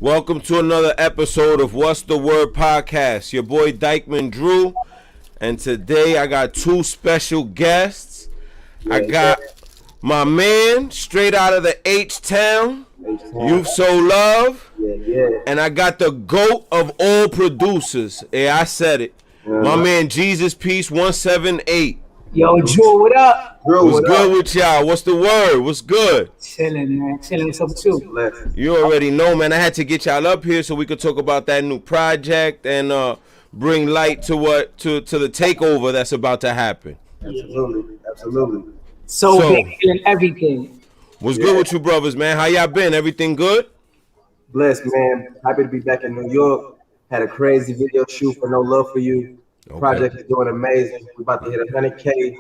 Welcome to another episode of What's the Word podcast. Your boy DYCKMAN Drew, and today I got two special guests. I got my man straight out of the H-Town, Youth So Love, and I got the GOAT of all producers. Yeah, I said it. My man JESUSPIECE178. Yo, Drew, what up? What's good with y'all? What's the word? What's good? Chilling, man. Chilling. What's up with you? You already know, man. I had to get y'all up here so we could talk about that new project and bring light to the takeover that's about to happen. Absolutely. So big and everything. What's good with you brothers, man? How y'all been? Everything good? Blessed, man. Happy to be back in New York. Had a crazy video shoot for No Love For You. Okay. Project is doing amazing. We're about to hit 100K.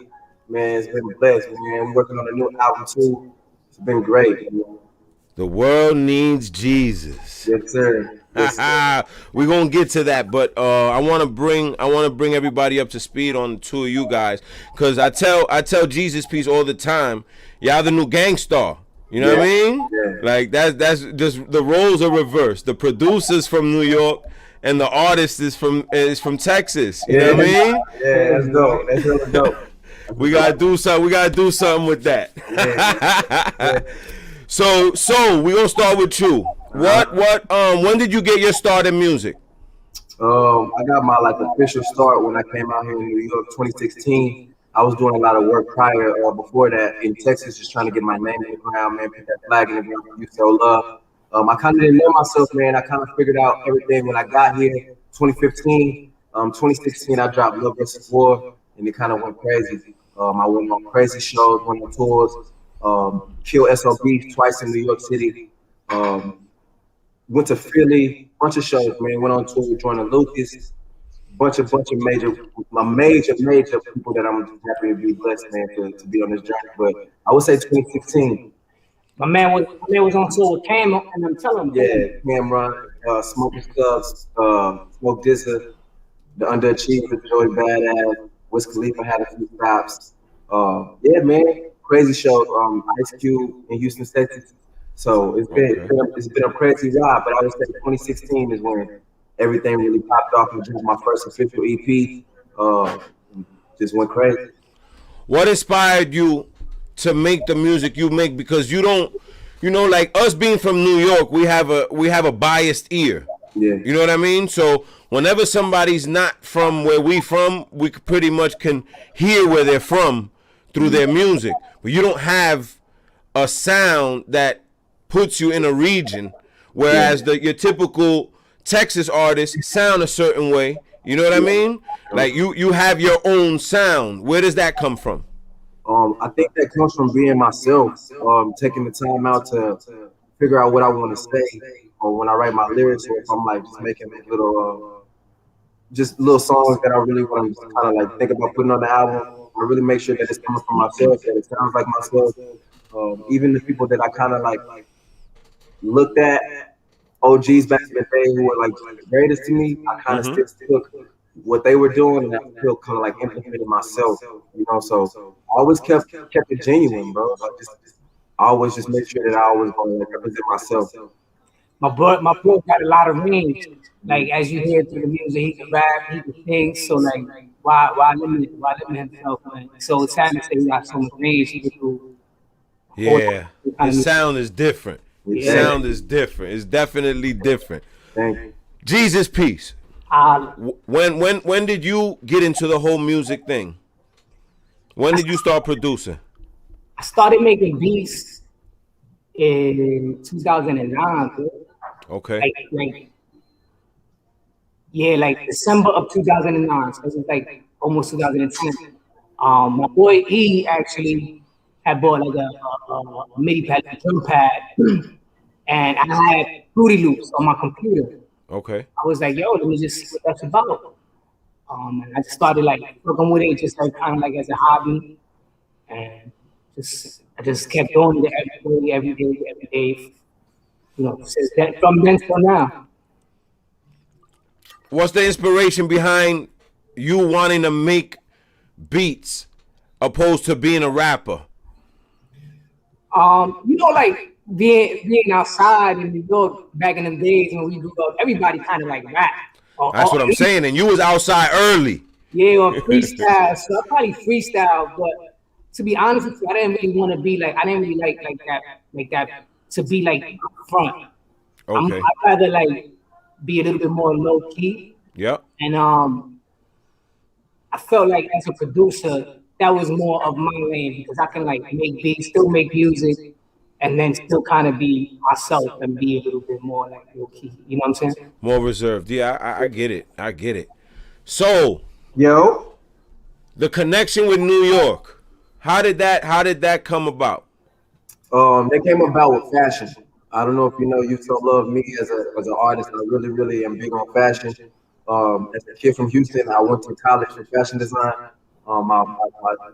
Man, it's been blessed, man. I'm working on a new album too. It's been great. The world needs Jesus. Yes, sir. Yes, sir. We're gonna get to that, but I wanna bring everybody up to speed on the two of you guys. Cause I tell JESUSPIECE all the time, y'all the new gangstar. You know what I mean? Yeah. Like that's just the roles are reversed. The producers from New York and the artist is from Texas. You know what I mean? Yeah, that's dope. That's really dope. We gotta do something. We gotta do something with that. Yeah. So we gonna start with you. When did you get your start in music? I got my official start when I came out here in New York, 2016. I was doing a lot of work prior, before that in Texas, just trying to get my name in the ground, man, put that flag in the ground for Youth So Love. I kind of didn't know myself, man. I kind of figured out everything when I got here, 2015. 2016, I dropped Love vs. War, and it kind of went crazy. I went on crazy shows, went on tours, killed SOB twice in New York City. Went to Philly, bunch of shows, man. Went on tour with Jordan Lucas, bunch of major people that I'm happy to be blessed, man, to be on this journey. But I would say 2016. My man was on tour with Cam, and I'm telling him. Yeah, Cameron, Smoking Stubbs, Smoke Dizza, The Underachiever, Joey Badass, Wiz Khalifa had a few stops. Yeah, man, crazy show. Ice Cube in Houston, Texas. So it's been a crazy ride, but I would say 2016 is when everything really popped off and just my first official EP. Just went crazy. What inspired you to make the music you make? Because you don't, like us being from New York, we have a biased ear. Yeah. You know what I mean? So whenever somebody's not from where we from, we pretty much can hear where they're from through their music. But you don't have a sound that puts you in a region, whereas your typical Texas artists sound a certain way. You know what I mean? Like you have your own sound. Where does that come from? I think that comes from being myself, taking the time out to figure out what I want to say, or when I write my lyrics, or if I'm just making little songs that I really want to kind of think about putting on the album. I really make sure that it's coming from myself, that it sounds like myself. Even the people that I kind of looked at, OGs back in the day who were the greatest to me, I kind of still took what they were doing and I feel kind of implemented myself, so I always kept it genuine, bro. I always just make sure that I always going to represent myself. My bro got a lot of range. As you hear through the music, he can rap, he can sing. So why limit himself? So it's sad to say he got so much range. He can do. Yeah, his sound is different. His Yeah. sound is different. It's definitely different. Thank you. JESUSPIECE. When did you get into the whole music thing? When did you start producing? I started making beats in 2009. Bro. Okay. December of 2009. So it was almost 2010. My boy E actually had bought a MIDI pad, a drum pad, and I had Fruity Loops on my computer. Okay. I was like, yo, let me just see what that's about. And I just started working with it, just kind of as a hobby, and I just kept doing it every day. From then till now. What's the inspiration behind you wanting to make beats opposed to being a rapper? You know, like being outside in New York back in the days when we grew up, everybody kind of like rap. That's what I'm saying. And you was outside early. Yeah, or freestyle. So I probably freestyle, but to be honest with you, I didn't really want to be like, I didn't really like that to be like up front. Okay. I'd rather like be a little bit more low key. Yep. And I felt like as a producer, that was more of my lane because I can like make beats, still make music, and then still kind of be myself and be a little bit more like low key. You know what I'm saying? More reserved. Yeah, I get it. I get it. So, Yo, the connection with New York, how did that come about? they came about with fashion. I don't know if you know, you so love me as an artist. I really am big on fashion. As a kid from Houston, I went to college for fashion design. My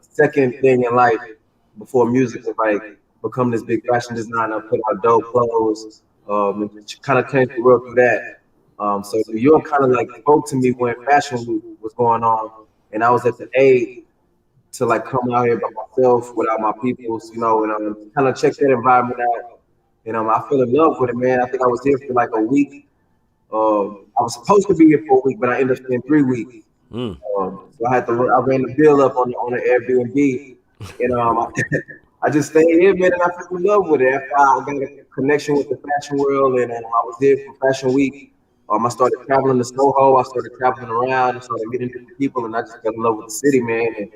second thing in life before music was like become this big fashion designer, put out dope clothes, and kind of changed the world through that. So New York kind of like spoke to me when Fashion Week was going on, and I was at the age to like come out here by myself without my peoples, you know, and kind of check that environment out. And I fell in love with it, man. I think I was here for like a week. I was supposed to be here for a week, but I ended up staying 3 weeks. So I ran the bill up on the Airbnb, and I just stayed here, man, and I fell in love with it. After I got a connection with the fashion world, and I was there for Fashion Week. I started traveling to Soho. I started traveling around. I started meeting different people, and I just fell in love with the city, man. And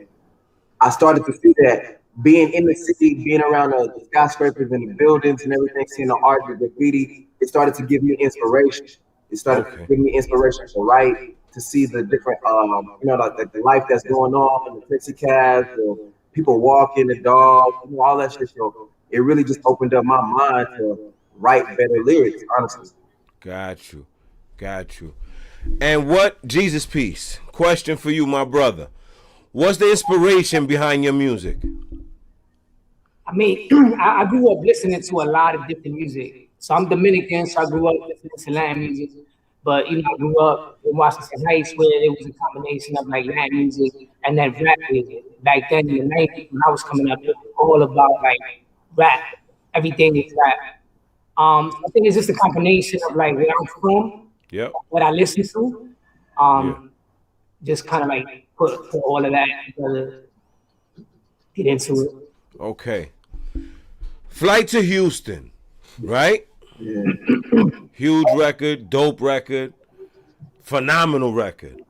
I started to see that being in the city, being around the skyscrapers and the buildings and everything, seeing the art, the graffiti, it started to give me inspiration. It started to give me inspiration to write, to see the different, like the life that's going on, the taxi cabs, the people walking, the dogs, all that shit. So it really just opened up my mind to write better lyrics, honestly. Got you. And what, Jesus Peace, question for you, my brother. What's the inspiration behind your music? I mean, I grew up listening to a lot of different music. So I'm Dominican, so I grew up listening to Latin music. But I grew up in Washington Heights where it was a combination of like Latin music and then rap music. Back then in the 90s when I was coming up, it was all about like rap. Everything is rap. I think it's just a combination of like where I'm from, what I listen to. Just kind of like put all of that together, get into it. Okay. Flight to Houston, right? Yeah. Huge record, dope record, phenomenal record.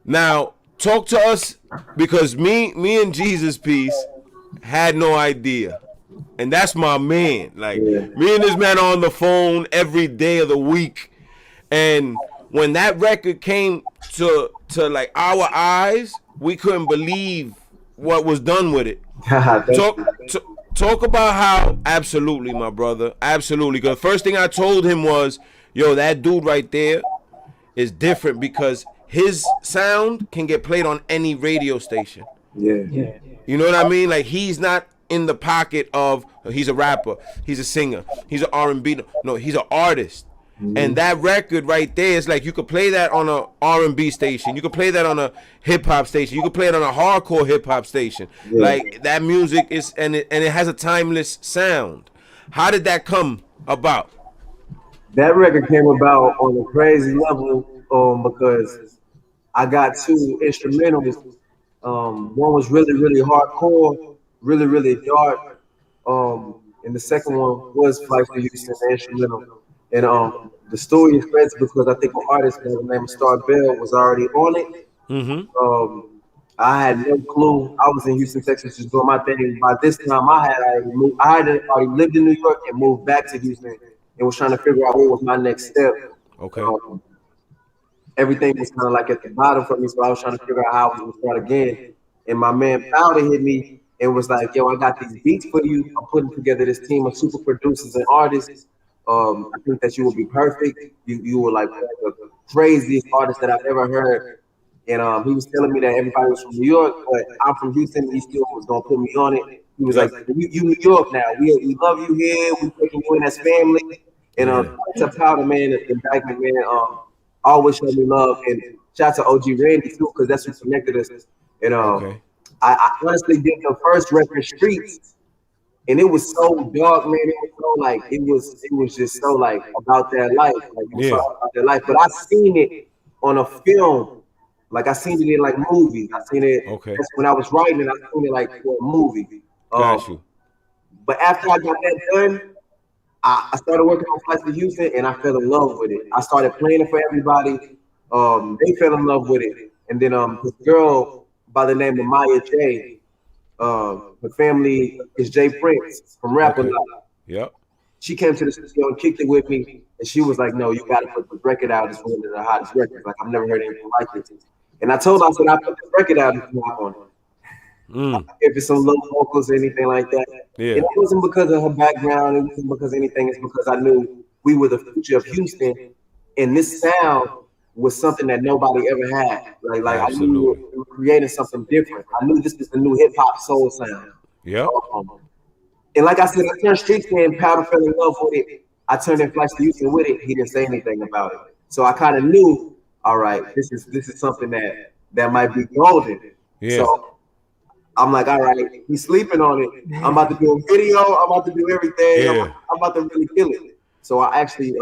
Now, talk to us, because me and Jesus Peace had no idea. And that's my man. Like, me and this man are on the phone every day of the week. And when that record came to like our eyes, we couldn't believe what was done with it. Talk about how, absolutely, my brother, absolutely. Because the first thing I told him was, yo, that dude right there is different because his sound can get played on any radio station. Yeah. You know what I mean? Like, he's not in the pocket of, he's a rapper, he's a singer, he's an R&B. No, he's an artist. And that record right there is like, you could play that on a R&B station, you could play that on a hip hop station, you could play it on a hardcore hip hop station. Like, that music is, and it has a timeless sound. How did that come about? That record came about on a crazy level because I got two instrumentals. One was really hardcore, really dark. And the second one was Flight to Houston, the instrumental. And the story is crazy because I think an artist by the name of STARBEL was already on it. I had no clue. I was in Houston, Texas, just doing my thing. By this time, I had already lived in New York and moved back to Houston and was trying to figure out what was my next step. Okay. Everything was kind of like at the bottom for me, so I was trying to figure out how I was going to start again. And my man Powder hit me and was like, yo, I got these beats for you. I'm putting together this team of super producers and artists. I think that you will be perfect. You were like the craziest artist that I've ever heard. And he was telling me that everybody was from New York, but I'm from Houston. He still was gonna put me on it. He was like, "You New York now. We love you here. We taking you in as family." And to Powder, man, and DYCKMAN, man, always show me love. And shout out to OG Randy too, because that's what connected us. And I honestly did the first record, Streets. and it was so dark, man. It was so like it was just so like about their life, like it was so about their life. But I seen it on a film, like I seen it in like movies. I seen it that's when I was writing it. I seen it like for a movie. Got you. But after I got that done, I started working on Flights to Houston, and I fell in love with it. I started playing it for everybody. They fell in love with it, and then this girl by the name of Maya J. Her family is Jay Prince from Rap a Lot. Yep. She came to the studio and kicked it with me, and she was like, "No, you got to put this record out. It's one of the hottest records. Like I've never heard anything like this." And I told her, I said, "I put this record out if you want on it. If it's some low vocals or anything like that." Yeah. And it wasn't because of her background. It wasn't because of anything. It's because I knew we were the future of Houston, and this sound was something that nobody ever had. Like I knew we were creating something different. I knew this was the new hip hop soul sound. Yeah. And like I said, I turned Street and Powder fell in love with it. I turned in Flights to Houston with it. He didn't say anything about it. So I kind of knew, all right, this is something that might be golden. Yeah. So I'm like, all right, he's sleeping on it. I'm about to do a video. I'm about to do everything. Yeah. I'm about to really kill it. So I actually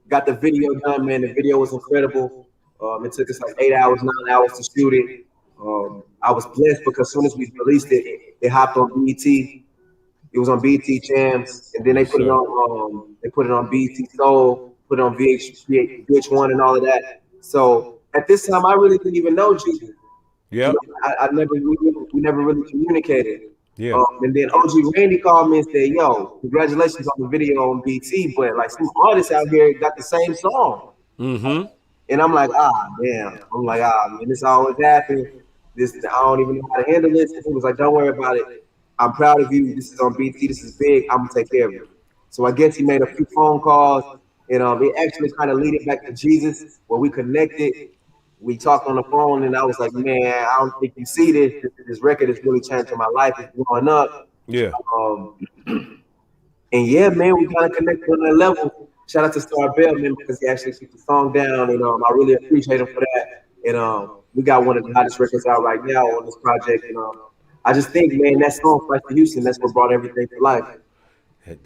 got the video done, man. The video was incredible. It took us like 8 hours, 9 hours to shoot it. I was blessed because as soon as we released it, it hopped on BET. It was on BET Jams, and then they put it on BET Soul, put it on VH1 and all of that. So at this time, I really didn't even know Jesus. Yeah. We never really communicated. Yeah. And then OG Randy called me and said, "Yo, congratulations on the video on BT, but like some artists out here got the same song." Mm-hmm. And I'm like, damn. I'm like, man, this always happens. I don't even know how to handle this. And he was like, "Don't worry about it. I'm proud of you. This is on BT. This is big. I'm gonna take care of you." So I guess he made a few phone calls, and it actually kind of leaded back to Jesus, where we connected. We talked on the phone, and I was like, "Man, I don't think you see this. This record is really changing my life. It's growing up." Yeah. And yeah, man, we kind of connected on that level. Shout out to STARBEL, man, because he actually took the song down, and I really appreciate him for that. And we got one of the hottest records out right now on this project. And I just think, man, that song, Flights to Houston, that's what brought everything to life. That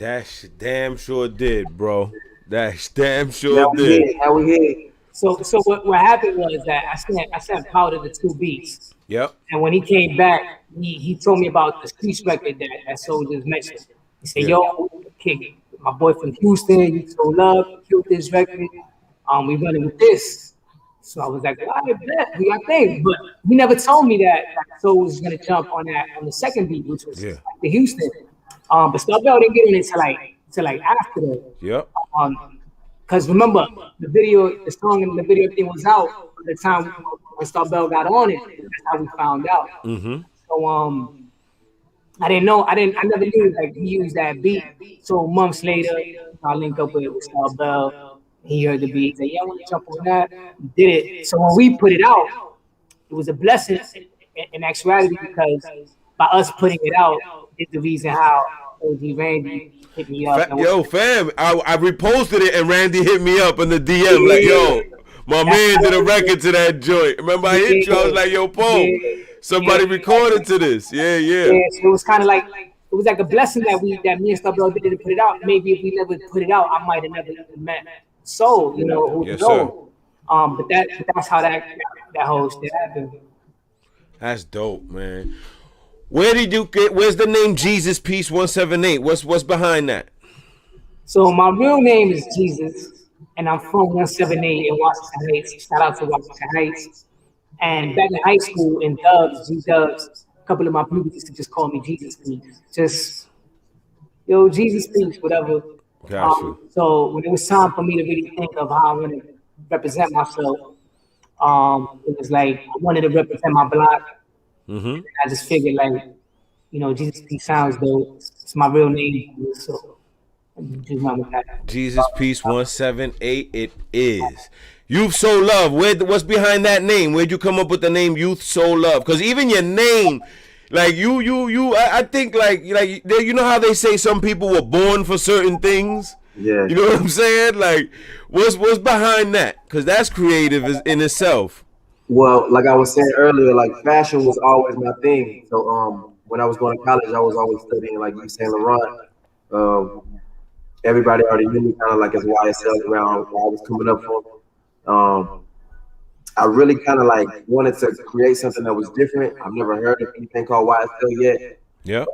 damn sure did, bro. That damn sure did. Now we here. So what happened was that I sent Powder the 2 beats. Yep. And when he came back, he told me about the Streets record that Soldiers mentioned. He said, "Yo, kid, my boy from Houston, you so love, killed this record. We running with this." So I was like, "All right, bet, we got things." But he never told me that Soul was gonna jump on the second beat, which was the Houston. But STARBEL didn't get in it till like after that. Yep. Because remember, the song and the video thing was out at the time when STARBEL got on it. That's how we found out. Mm-hmm. So I didn't know. I never knew like he used that beat. So months later, I link up with STARBEL. He heard the beat. He said, "Yeah, I want to jump on that." We did it. So when we put it out, it was a blessing in actuality because by us putting it out is the reason how OG Randy hit me up. Yo, fam, I reposted it and Randy hit me up in the DM like, "Yo, my man did a record to that joint." Remember I hit you? I was like, "Yo, Paul, somebody recorded to this." Yeah. So it was kind of like it was like a blessing that me and STARBEL didn't put it out. Maybe if we never put it out, I might have never even met Soul. Yes, sir. But that's how that whole shit happened. That's dope, man. Where's the name JESUSPIECE178? What's behind that? So my real name is Jesus, and I'm from 178 in Washington Heights. Shout out to Washington Heights. And back in high school, in G-Dubs, a couple of my people used to just call me Jesus Peace. Just, yo, Jesus Peace, whatever. Gotcha. So when it was time for me to really think of how I want to represent myself, it was like I wanted to represent my block. Mm-hmm. I just figured, like, Jesus Peace sounds dope. It's my real name, so just went with that. JESUSPIECE178, it is. Youth Soul Love. What's behind that name? Where'd you come up with the name Youth Soul Love? Because even your name, like I think like you know how they say some people were born for certain things. Yeah. You know what I'm saying? Like, what's behind that? Because that's creative in itself. Well, like I was saying earlier, like fashion was always my thing. So when I was going to college, I was always studying like Yves Saint Laurent. Everybody already knew me kind of like as YSL around where I was coming up from. I really kind of like wanted to create something that was different. I've never heard of anything called YSL yet. Yeah.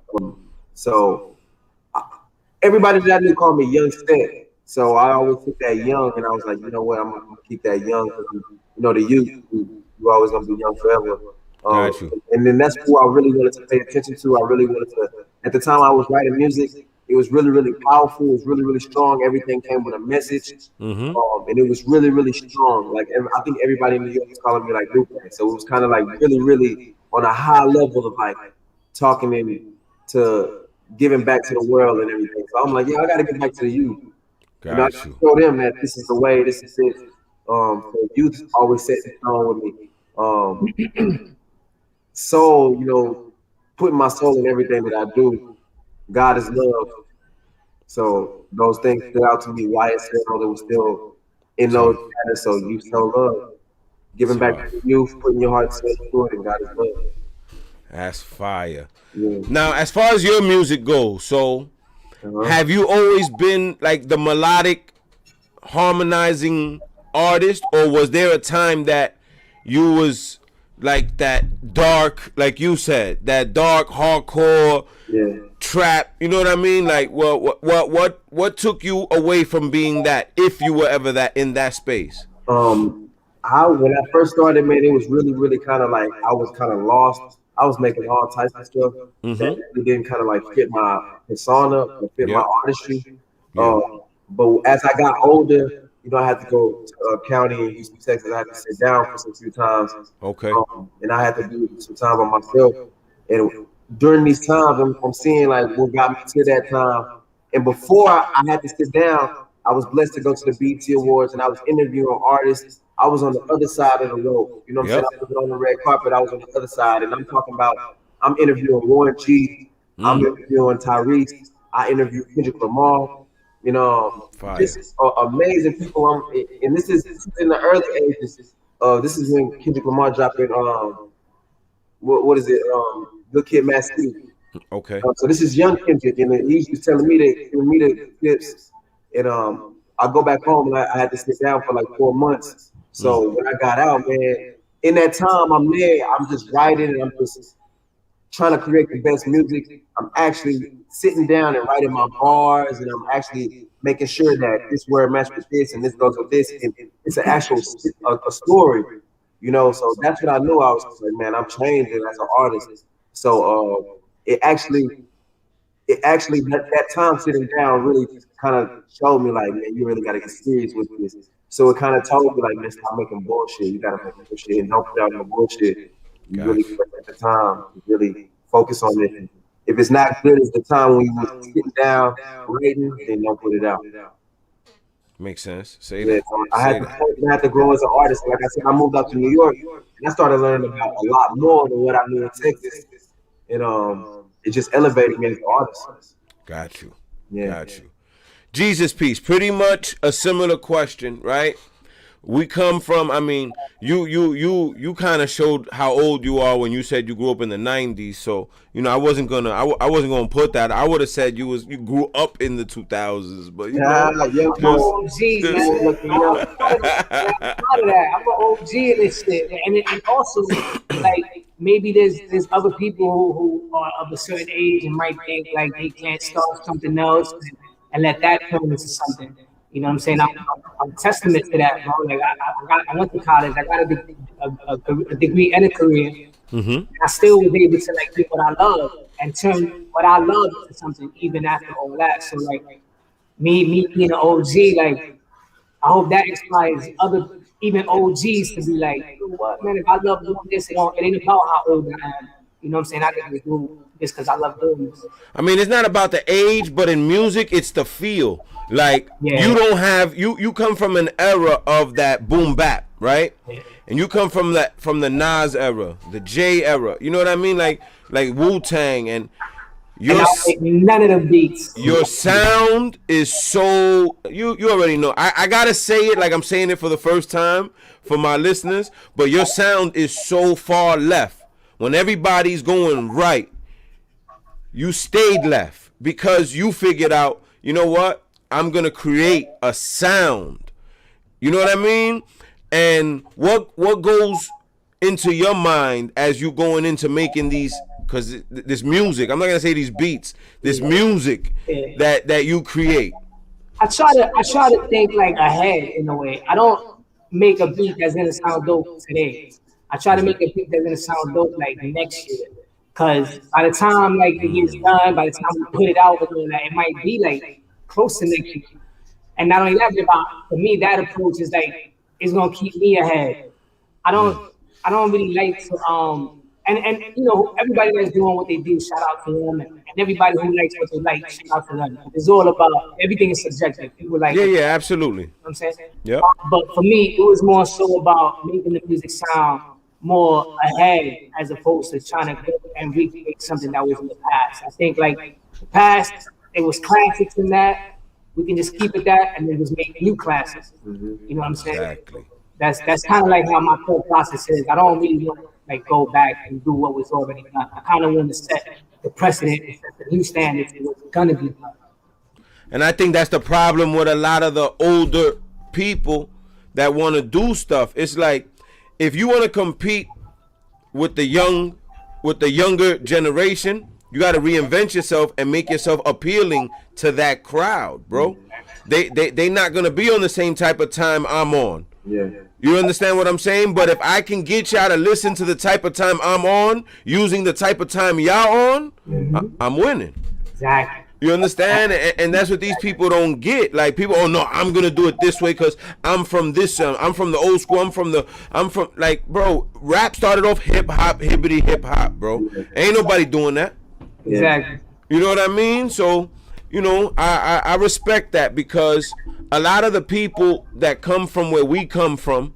So everybody that I knew called me Young Stet. So I always took that young, and I was like, you know what, I'm gonna keep that young. You know, the youth, you always gonna be young forever. Got you. And then that's who I really wanted to pay attention to. I really wanted to. At the time I was writing music, it was really, really powerful. It was really, really strong. Everything came with a message, and it was really, really strong. Like I think everybody in New York was calling me like Lupe. So it was kind of like really, really on a high level of like talking to giving back to the world and everything. So I'm like, yeah, I got to get back to the youth. I show them that this is the way. This is it. So youth always set the tone with me. So putting my soul in everything that I do. God is love. So those things stood out to me. YSL, that was still in those matters. So you show love, giving back to the youth, putting your heart to it, and God is love. That's fire. Yeah. Now, as far as your music goes, so have you always been like the melodic, harmonizing artist, or was there a time that you was like that dark, like you said, that dark hardcore trap? You know what I mean? Like, what took you away from being that, if you were ever that in that space? When I first started, man, it was really, really kind of like I was kind of lost. I was making all types of stuff that really didn't kind of like fit my persona or fit my artistry. But as I got older, I had to go to county in Houston, Texas. I had to sit down for some few times. Okay. And I had to do some time by myself. And during these times, I'm seeing like what got me to that time. And before I had to sit down, I was blessed to go to the BET Awards, and I was interviewing artists. I was on the other side of the road. You know what I'm saying? I was on the red carpet. I was on the other side, and I'm talking about I'm interviewing Warren G. I'm interviewing Tyrese. I interviewed Kendrick Lamar. Just amazing people. And this is in the early ages. This is when Kendrick Lamar dropped in what is it? Good Kid, Mad City. Okay. So this is young Kendrick, and he was telling me the tips. And I go back home, and I had to sit down for like 4 months. So when I got out, man, in that time I'm there, I'm just writing, and I'm just trying to create the best music. I'm actually sitting down and writing my bars, and I'm actually making sure that this word matches with this, and this goes with this, and it's an actual a story, So that's what I knew. I was like, man, I'm changing as an artist. So it actually that time sitting down really kind of showed me like, man, you really got to get serious with this. So it kind of told me like, man, stop making bullshit. You got to make bullshit and don't put out no bullshit. You really take the time to really focus on it. If it's not good as the time when you're sitting down writing, then don't put it out. Makes sense. Say that. I had to grow as an artist. Like I said, I moved out to New York, and I started learning about a lot more than what I knew in Texas. And it just elevated me as an artist. Got you. Yeah. Got you. Jesus Piece, pretty much a similar question, right? We come from, I mean, you kind of showed how old you are when you said you grew up in the 90s. So, I wasn't gonna put that. I would have said you grew up in the 2000s, but I'm an OG, man. I'm an OG in this shit, and also like maybe there's other people who are of a certain age and might think like they can't start something else and let that turn into something. You know what I'm saying? I'm testament to that, bro. Like I went to college. I got a degree and a career. I still was able to like do what I love and turn what I love into something even after all that. So like me being an OG, like I hope that inspires other even OGs to be like, you know what, man? If I love doing this, it ain't about how old I am. You know what I'm saying? I can just do this because I love doing this. I mean, it's not about the age, but in music, it's the feel. Like you don't have you come from an era of that boom bap, right? Yeah. And you come from the Nas era, the J era. You know what I mean? Like Wu-Tang and none of the beats. Your sound is so you already know. I gotta say it like I'm saying it for the first time for my listeners, but your sound is so far left. When everybody's going right, you stayed left because you figured out, you know what? I'm going to create a sound. You know what I mean? And what goes into your mind as you going into making these, because this music, I'm not going to say these beats, this music that you create. I try to think like ahead in a way. I don't make a beat that's gonna sound dope today. I try to make a beat that's gonna sound dope like next year. Cause by the time like it gets done, by the time we put it out, it might be like close to next year. And not only that, but for me, that approach is like it's gonna keep me ahead. I don't really like to and you know, everybody that's doing what they do, shout out to them, and everybody who likes what they like, shout out to them. It's all about, everything is subjective. People like yeah, absolutely. You know what I'm saying? Yeah. But for me, it was more so about making the music sound more ahead as opposed to trying to go and recreate something that was in the past. I think like the past, it was classics in that. We can just keep it that and then just make new classics. You know what I'm saying? Exactly. That's kind of like how my thought process is. I don't really want to like go back and do what was already done. I kind of want to set the precedent and set the new standards for what's gonna be done. And I think that's the problem with a lot of the older people that want to do stuff. It's like, if you want to compete with the younger generation, you got to reinvent yourself and make yourself appealing to that crowd, bro. They not gonna be on the same type of time I'm on. Yeah. You understand what I'm saying? But if I can get y'all to listen to the type of time I'm on, using the type of time y'all on, I'm winning. Exactly. You understand? And that's what these people don't get. Like, people, oh no, I'm gonna do it this way because I'm from this. I'm from the old school. I'm from like, bro. Rap started off hip hop, hibbity hip hop, bro. Ain't nobody doing that. Exactly. You know what I mean? So, you know, I respect that, because a lot of the people that come from where we come from,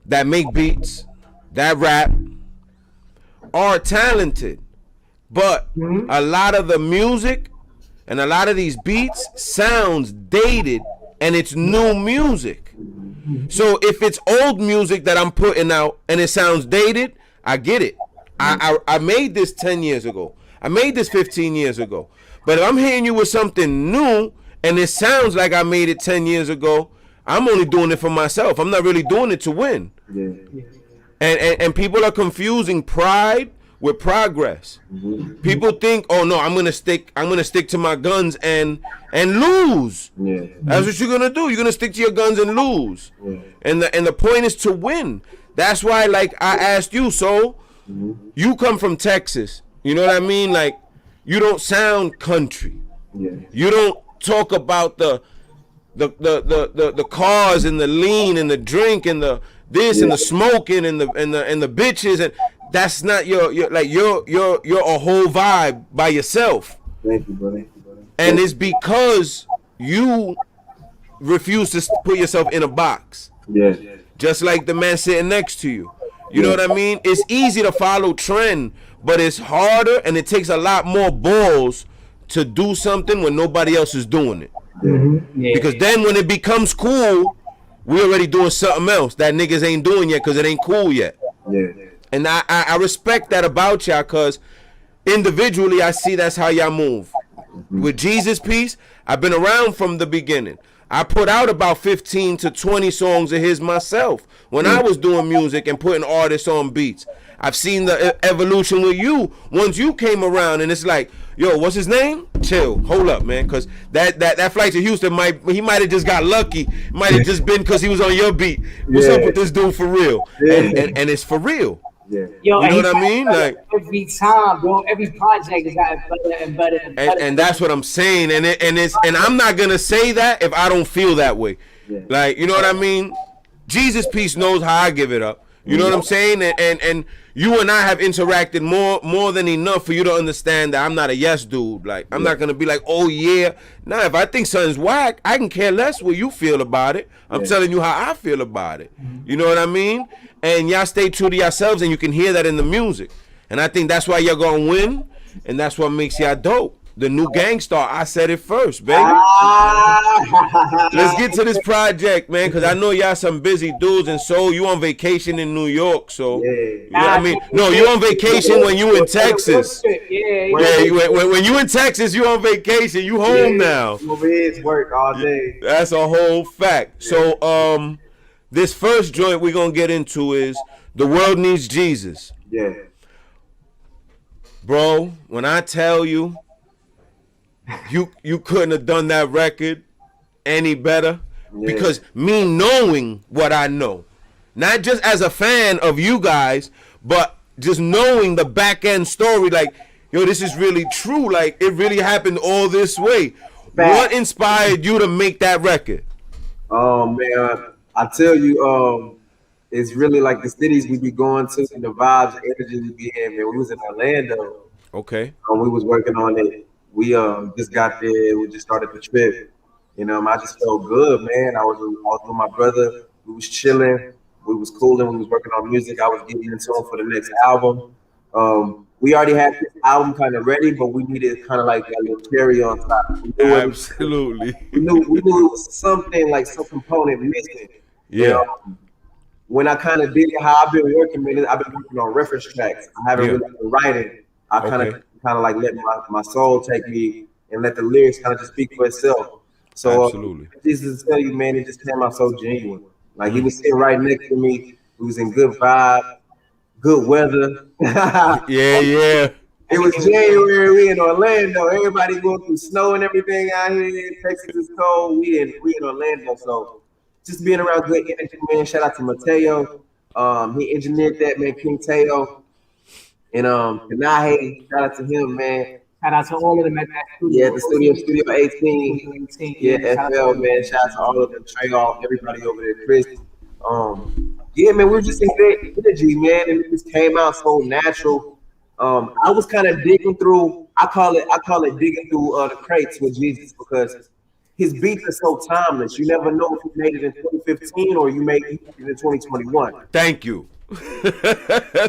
that make beats, that rap, are talented. But a lot of the music and a lot of these beats sounds dated, and it's new music. So if it's old music that I'm putting out and it sounds dated, I get it. I made this 10 years ago. I made this 15 years ago. But if I'm hitting you with something new and it sounds like I made it 10 years ago, I'm only doing it for myself. I'm not really doing it to win. Yeah. And people are confusing pride with progress. People think, oh no, I'm gonna stick to my guns and lose. Yeah. That's what you're gonna do. You're gonna stick to your guns and lose. Yeah. And the point is to win. That's why, like, I asked you, so you come from Texas. You know what I mean? Like, you don't sound country. Yeah. You don't talk about the cars and the lean and the drink and the this and the smoking and the bitches, and that's not your like you're a whole vibe by yourself. Thank you, brother. And it's because you refuse to put yourself in a box. Yeah. Just like the man sitting next to you. You know what I mean? It's easy to follow trend, but it's harder, and it takes a lot more balls to do something when nobody else is doing it. Yeah. Because then when it becomes cool, we already doing something else that niggas ain't doing yet because it ain't cool yet. Yeah. And I respect that about y'all, because individually I see that's how y'all move. With Jesus Piece, I've been around from the beginning. I put out about 15 to 20 songs of his myself when I was doing music and putting artists on beats. I've seen the evolution with you once you came around, and it's like, yo, what's his name? Chill, hold up, man, because that flight to Houston might have just got lucky. Might have just been because he was on your beat. What's up with this dude for real? And it's for real. Yeah. Yo, You know what I mean? Like, every time, bro, every project is gotten better and better and better. and that's what I'm saying. And I'm not gonna say that if I don't feel that way. Yeah. Like, you know what I mean? Jesus Piece knows how I give it up. You know what I'm saying? And you and I have interacted more than enough for you to understand that I'm not a yes dude. Like, I'm not gonna be like, oh yeah. Nah, if I think something's whack, I can care less what you feel about it. I'm telling you how I feel about it. You know what I mean? And y'all stay true to yourselves, and you can hear that in the music. And I think that's why y'all gonna win, and that's what makes y'all dope. the new Gangstar. I said it first, baby. Let's get to this project, man, because I know y'all some busy dudes, and so you on vacation in New York, so I mean, no, you on vacation when you in Texas. When you in Texas, you on vacation. You home now. Over here, it's work all day. That's a whole fact. So, this first joint we're gonna get into is "The World Needs Jesus." Yeah. Bro, when I tell you, you couldn't have done that record any better, because me knowing what I know, not just as a fan of you guys, but just knowing the back end story, like, yo, this is really true, like it really happened all this way. What inspired you to make that record? Man, I tell you, it's really like the cities we be going to and the vibes and energy we be in, man. We was in Orlando. Okay. We was working on it. We just got there. We just started the trip. I just felt good, man. I was with my brother. We was chilling. We was cooling. We was working on music. I was getting into it for the next album. We already had this album kind of ready, but we needed kind of like that little cherry on top. Absolutely. We knew it was something, like some component missing. Yeah. When I kind of did it, how I've been working, man, I've been working on reference tracks. I haven't really been writing. I kind of like let my soul take me and let the lyrics kind of just speak for itself. So Jesus, tell you, man, it just came out so genuine. Like he was sitting right next to me. We was in good vibe, good weather. Yeah. It was January. We in Orlando. Everybody going through snow and everything out here. Texas is cold. We in Orlando. So just being around good energy, man. Shout out to Mateo. He engineered that, man. King Teo. And Kanahe, shout out to him, man. Shout out to all of them at that studio. Yeah, the Studio 18. Yeah, FL, man. Shout out to all of them. Trey, everybody over there, Chris. Yeah, man, we were just in great energy, man, and it just came out so natural. I was kind of digging through. I call it digging through the crates with Jesus, because his beats are so timeless. You never know if you made it in 2015 or you made it in 2021. Thank you.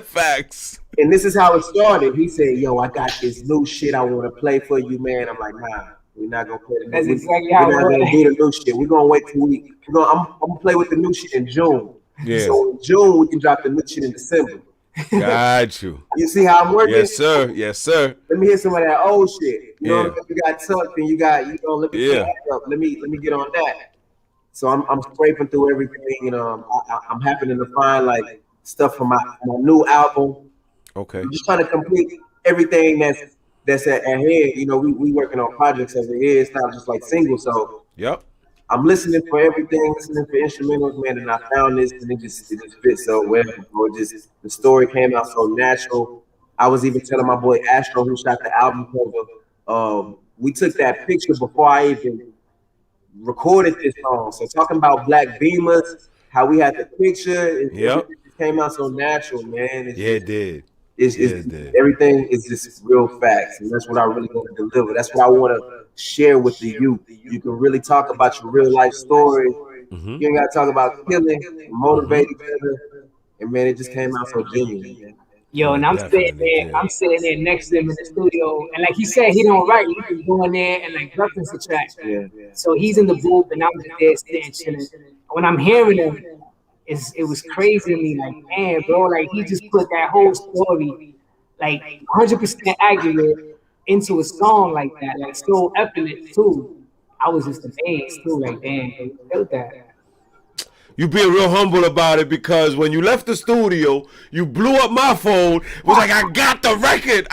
Facts. And this is how it started. He said, "Yo, I got this new shit I want to play for you, man." I'm like, "Nah, we're not gonna play the new. That's exactly how we're not gonna do the new shit. We're gonna wait till I'm gonna play with the new shit in June. Yeah. So in June we can drop the new shit in December." Got you. You see how I'm working? Yes, sir. Yes, sir. Let me hear some of that old shit. You know, you got tucked and you got, let me up. Let me get on that. So I'm scraping through everything, and I'm happening to find like stuff from my new album. Okay. I'm just trying to complete everything that's at hand. We working on projects as it is. It's not just like singles. So I'm listening for everything, listening for instrumentals, man, and I found this, and it just fits so well. The story came out so natural. I was even telling my boy Astro, who shot the album cover, we took that picture before I even recorded this song. So talking about Black Beamers, how we had the picture, it came out so natural, man. It did. Everything is just real facts, and that's what I really want to deliver. That's what I want to share with the youth. You can really talk about your real life story. You ain't got to talk about killing, motivate each other, and man, it just came out so genuine, man. Yo, and I'm sitting there next to him in the studio, and like he said, he don't write. He just going there and like reference the track. So he's in the booth, and I'm just there sitting chilling. When I'm hearing him, it was crazy to me. Like, man, bro, like he just put that whole story, like 100% accurate, into a song like that, like so epic too. I was just amazed too. Like, damn, they built that. You being real humble about it, because when you left the studio, you blew up my phone. Was like, I got the record.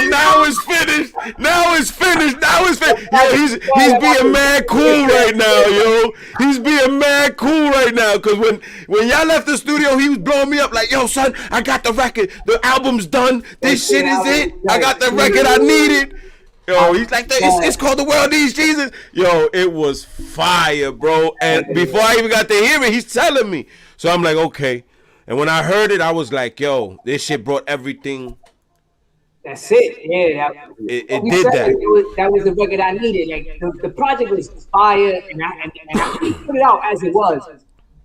Now it's finished. Yo, he's being mad cool right now, yo. He's being mad cool right now, because when y'all left the studio, he was blowing me up like, yo, son, I got the record. The album's done. This shit is it. I got the record I needed. Yo, he's like, it's called The World Needs Jesus. Yo, it was fire, bro. And before I even got to hear it, he's telling me. So I'm like, okay. And when I heard it, I was like, yo, this shit brought everything. That's it. Yeah. It did that. That was the record I needed. Like the project was fire, and I put it out as it was.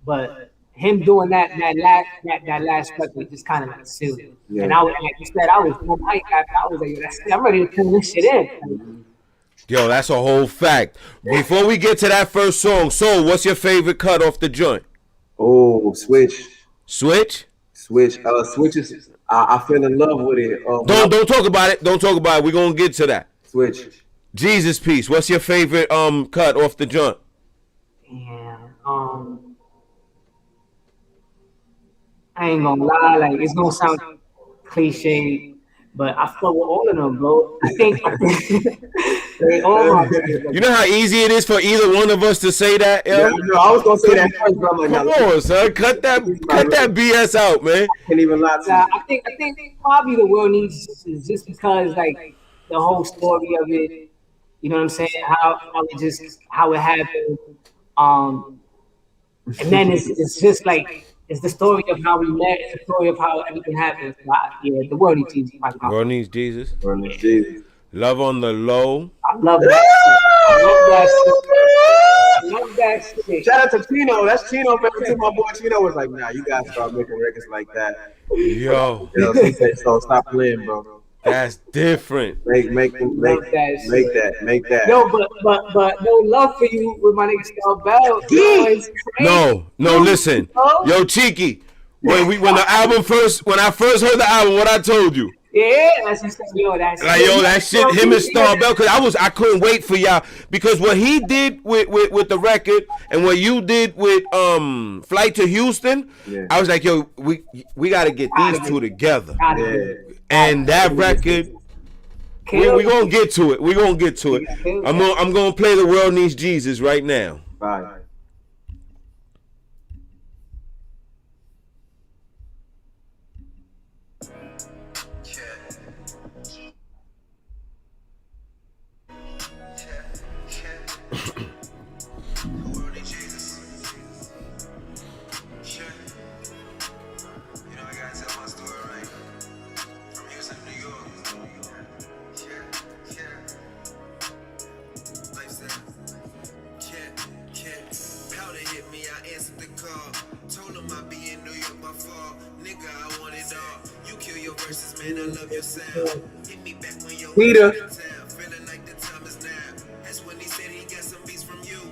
But him doing that last record just kind of like sealed it. Yeah. And I was, like you said, I was on mic after. I was like, yo, that's it. I'm ready to turn this shit in. Yo, that's a whole fact. Before we get to that first song, Soul, what's your favorite cut off the joint? Oh, Switch. Switch? Switch. Switch is. I fell in love with it. Don't talk about it. Don't talk about it. We're gonna get to that. Switch. Jesus Piece. What's your favorite cut off the joint? Yeah. I ain't gonna lie, like it's gonna sound cliche, but I fuck with all of them, bro. I think they all my You know how easy it is for either one of us to say that, yo? Yeah, no, I was gonna say that first, but I'm like, Come on, son. Cut that BS out, man. Can't even lie to you. I think probably the world needs is just because like the whole story of it, you know what I'm saying? How it happened. And then it's just like it's the story of how we met, it's the story of how everything happened. Yeah, the world needs Jesus. World needs Jesus. World needs Jesus. Love on the Low. I love that shit. I love that shit. Shout out to Chino. That's Chino. To my boy Chino was like, nah, you guys start making records like that. Yo. He said, so stop playing, bro. That's different. Make that. Yo, but no love for you with my nigga STARBEL. No, listen. Yo, Cheeky. When I first heard the album, what I told you. Yeah, that's just yo, that's like yo, that shit. Him and STARBEL, because I couldn't wait for y'all, because what he did with the record and what you did with Flight to Houston, yeah. I was like, yo, we got to get these two together. Yeah. And that record, we gonna get to it. We gonna get to it. I'm gonna play The World Needs Jesus right now. Bye. Peter. Feeling like the time is now. That's when he said he got some beats from you.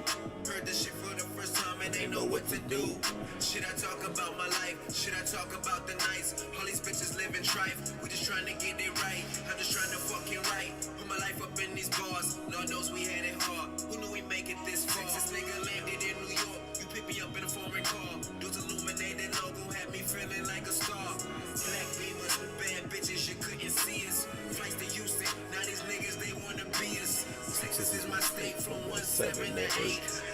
Heard this shit for the first time and they know what to do. Should I talk about my life? Should I talk about the nights? All these bitches living trife. We just trying to get it right. I'm just trying to fucking right. Put my life up in these bars. Lord knows we had it hard. Who knew we make it this far? Texas nigga landed in New York. You pick me up in a foreign car. Those illuminated logo had me feeling like a star. Black beamers, bad bitches, you couldn't see us. Flights to Houston, now these niggas, they wanna be us. Texas is my state from 17 to 8.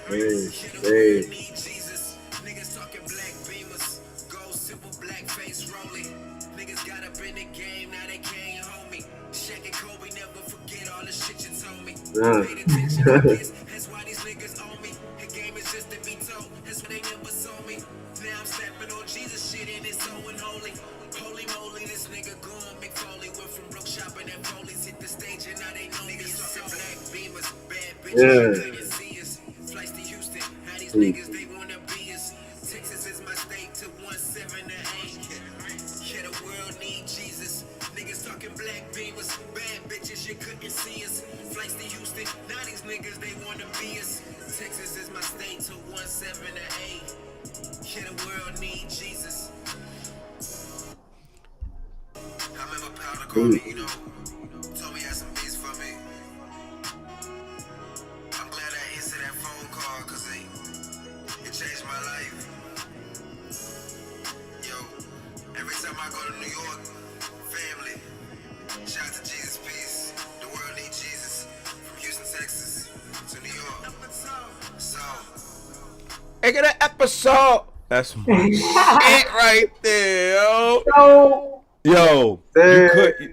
Hey. Need Jesus. Niggas talking black beamers. Gold, simple, black face rolling. Niggas got up in the game, now they can't hold me. Shaq and Kobe, never forget all the shit you told me. Paid attention to this, that's why these niggas own me. The game is just to be told, that's why they never saw me. Now I'm stepping on Jesus shit and it's so unholy. Holy moly, this nigga going big Foley. Went from broke shopping at Foley's, hit the stage and now they know me. Niggas talking black beamers, bad bitches, couldn't see us. Flights to Houston, how these niggas, they wanna be us. Texas is my state to 17 to 8. Yeah, the world need Jesus. Niggas talking black beamers, bad bitches, you couldn't see us. Flights to Houston, now these niggas, they wanna be us. Texas is my state to 17 to 8. Yeah, the world need Jesus. I remember Powder called me, told me he had some beats for me. I'm glad I answered that phone call, cause it changed my life. Yo, every time I go to New York, family, shout out to Jesus Peace, the world needs Jesus. From Houston, Texas, to New York. So, Hey, get an episode. That's my shit right there, yo. So, Yo,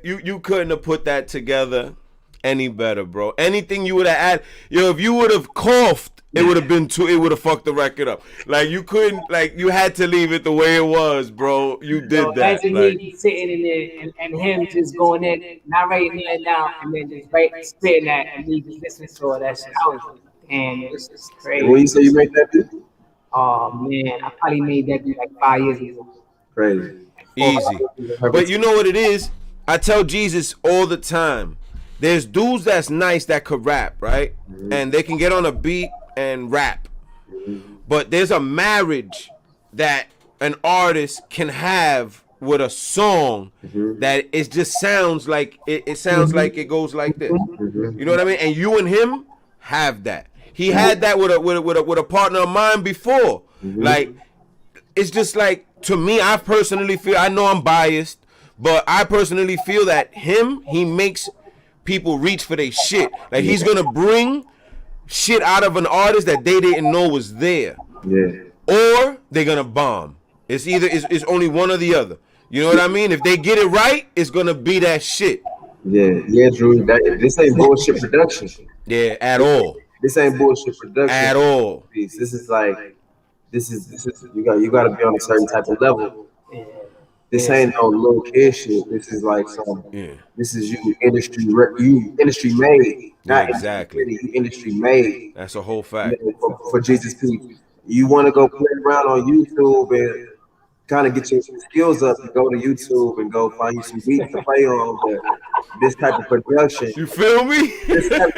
you couldn't have put that together any better, bro. Anything you would have added, yo, if you would have coughed, it would have been too. It would have fucked the record up. Like you couldn't, like you had to leave it the way it was, bro. You did that. Imagine Like, me sitting in there and him just going in, not writing it down, and then just spitting that and me just listening to all that shit. I was like, damn, this is crazy. When you say you make that beat? Oh man, I probably made that beat like 5 years ago. Crazy. 'Easy. But you know what it is? I tell Jesus all the time. There's dudes that's nice that could rap, right? And they can get on a beat and rap. But there's a marriage that an artist can have with a song that it just sounds like it sounds like it goes like this. You know what I mean? And you and him have that. He had that with a partner of mine before. Like, it's just like, to me, I personally feel, I know I'm biased, but I personally feel that he makes people reach for their shit. Like, he's gonna bring shit out of an artist that they didn't know was there. Yeah. Or they're gonna bomb. It's either it's only one or the other. You know what I mean? If they get it right, it's gonna be that shit. Yeah, Drew. This ain't bullshit production. Yeah, at all. This ain't bullshit production At all. This is like, this is you got to be on a certain type of level. This ain't no little kid shit. This is like some. Yeah. This is you industry made. Not exactly. You industry made. That's a whole fact. For Jesus Peace. You want to go play around on YouTube and kind of get your skills up and go to YouTube and go find you some beats to play on. But this type of production. You feel me? This type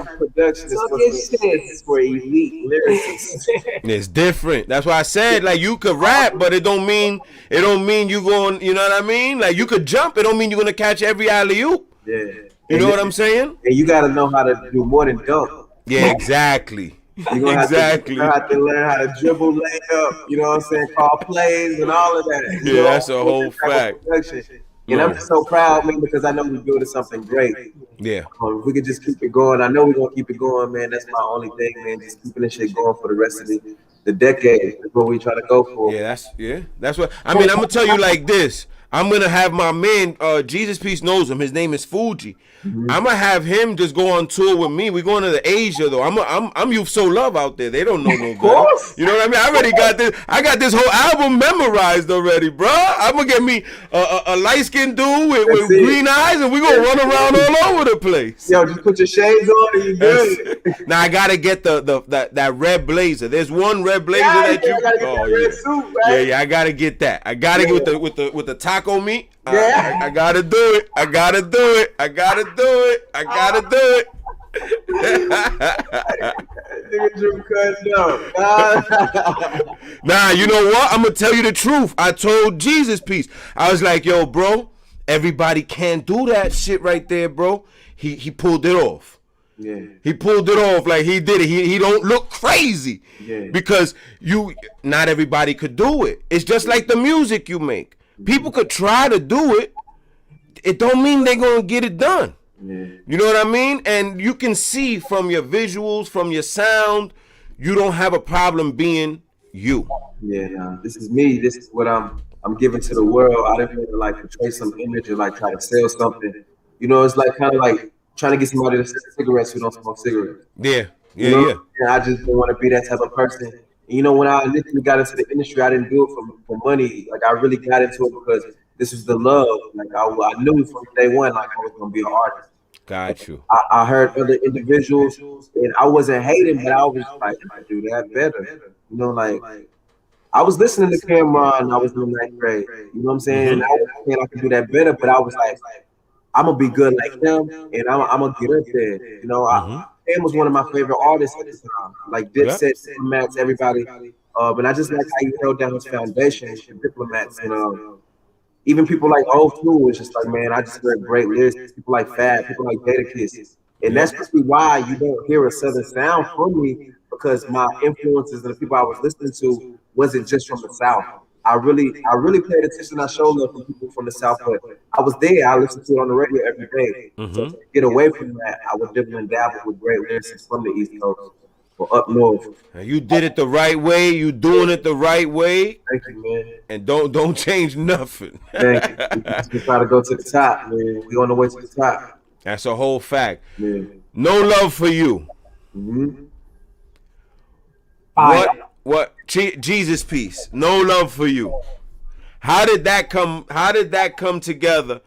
of production is for elite lyricists. It's different. That's why I said, like, you could rap, but it don't mean you going, you know what I mean? Like, you could jump, it don't mean you're gonna catch every alley-oop. Yeah. You know what I'm saying? And you gotta know how to do more than dunk. Yeah, exactly. You're gonna have to learn how to dribble, lay up, you know what I'm saying, call plays and all of that. Yeah, that's a whole fact. And I'm so proud, man, because I know we're building something great. Yeah. If we could just keep it going, I know we're gonna keep it going, man. That's my only thing, man. Just keeping this shit going for the rest of the decade. That's what we try to go for. Yeah, that's what I mean. I'm gonna tell you like this. I'm gonna have my man, Jesus Peace knows him. His name is Fuji. I'm gonna have him just go on tour with me. We're going to the Asia though. I'm Youth So Love out there. They don't know no better. You know what I mean? I already got this. I got this whole album memorized already, bro. I'm gonna get me a light skinned dude with green eyes, and we gonna run around all over the place. Yo, just put your shades on and you good. Now I gotta get that red blazer. There's one red blazer that you. Red suit, right? Yeah, I gotta get that. I gotta get with the taco meat. I gotta do it. I gotta do it. I gotta do it. I gotta do it. Nah, you know what? I'm gonna tell you the truth. I told Jesus Peace. I was like, yo, bro, everybody can't do that shit right there, bro. He pulled it off. Yeah. He pulled it off like he did it. He don't look crazy. Yeah. Because not everybody could do it. It's just like the music you make. People could try to do it. It don't mean they're gonna get it done. Yeah. You know what I mean? And you can see from your visuals, from your sound, you don't have a problem being you. Yeah, nah, this is me. This is what I'm giving to the world. I didn't want to like portray some image or like try to sell something. You know, it's like kind of like trying to get somebody to sell cigarettes who don't smoke cigarettes. Yeah. And I just didn't want to be that type of person. And, you know, when I initially got into the industry, I didn't do it for money. Like I really got into it because this was the love. Like I knew from day one, like I was gonna be an artist. Got you. I heard other individuals, and I wasn't hating, but I was like, I do that better. You know, like I was listening to Cameron. I was in ninth grade. You know what I'm saying? And I was saying I could do that better, but I was like, I'm gonna be good like him, and I'm gonna get up there. You know, Cam was one of my favorite artists at the time. Like Dipset, Diplomats, everybody. And I just like how he held down his foundation, Diplomats, and even people like O2 is just like, man, I just heard great lyrics. People like Fab, people like Jadakiss. And that's probably why you don't hear a Southern sound from me, because my influences and the people I was listening to wasn't just from the South. I really paid attention. I showed love for people from the South, but I was there. I listened to it on the radio every day. So to get away from that, I would dibble and dabble with great lyrics from the East Coast or up north. You did it the right way. You doing it the right way. Thank you, man. And don't change nothing. Thank you. We try to go to the top, man. We on the way to the top. That's a whole fact. Yeah. No love for you. What? Jesus Peace. No love for you. How did that come together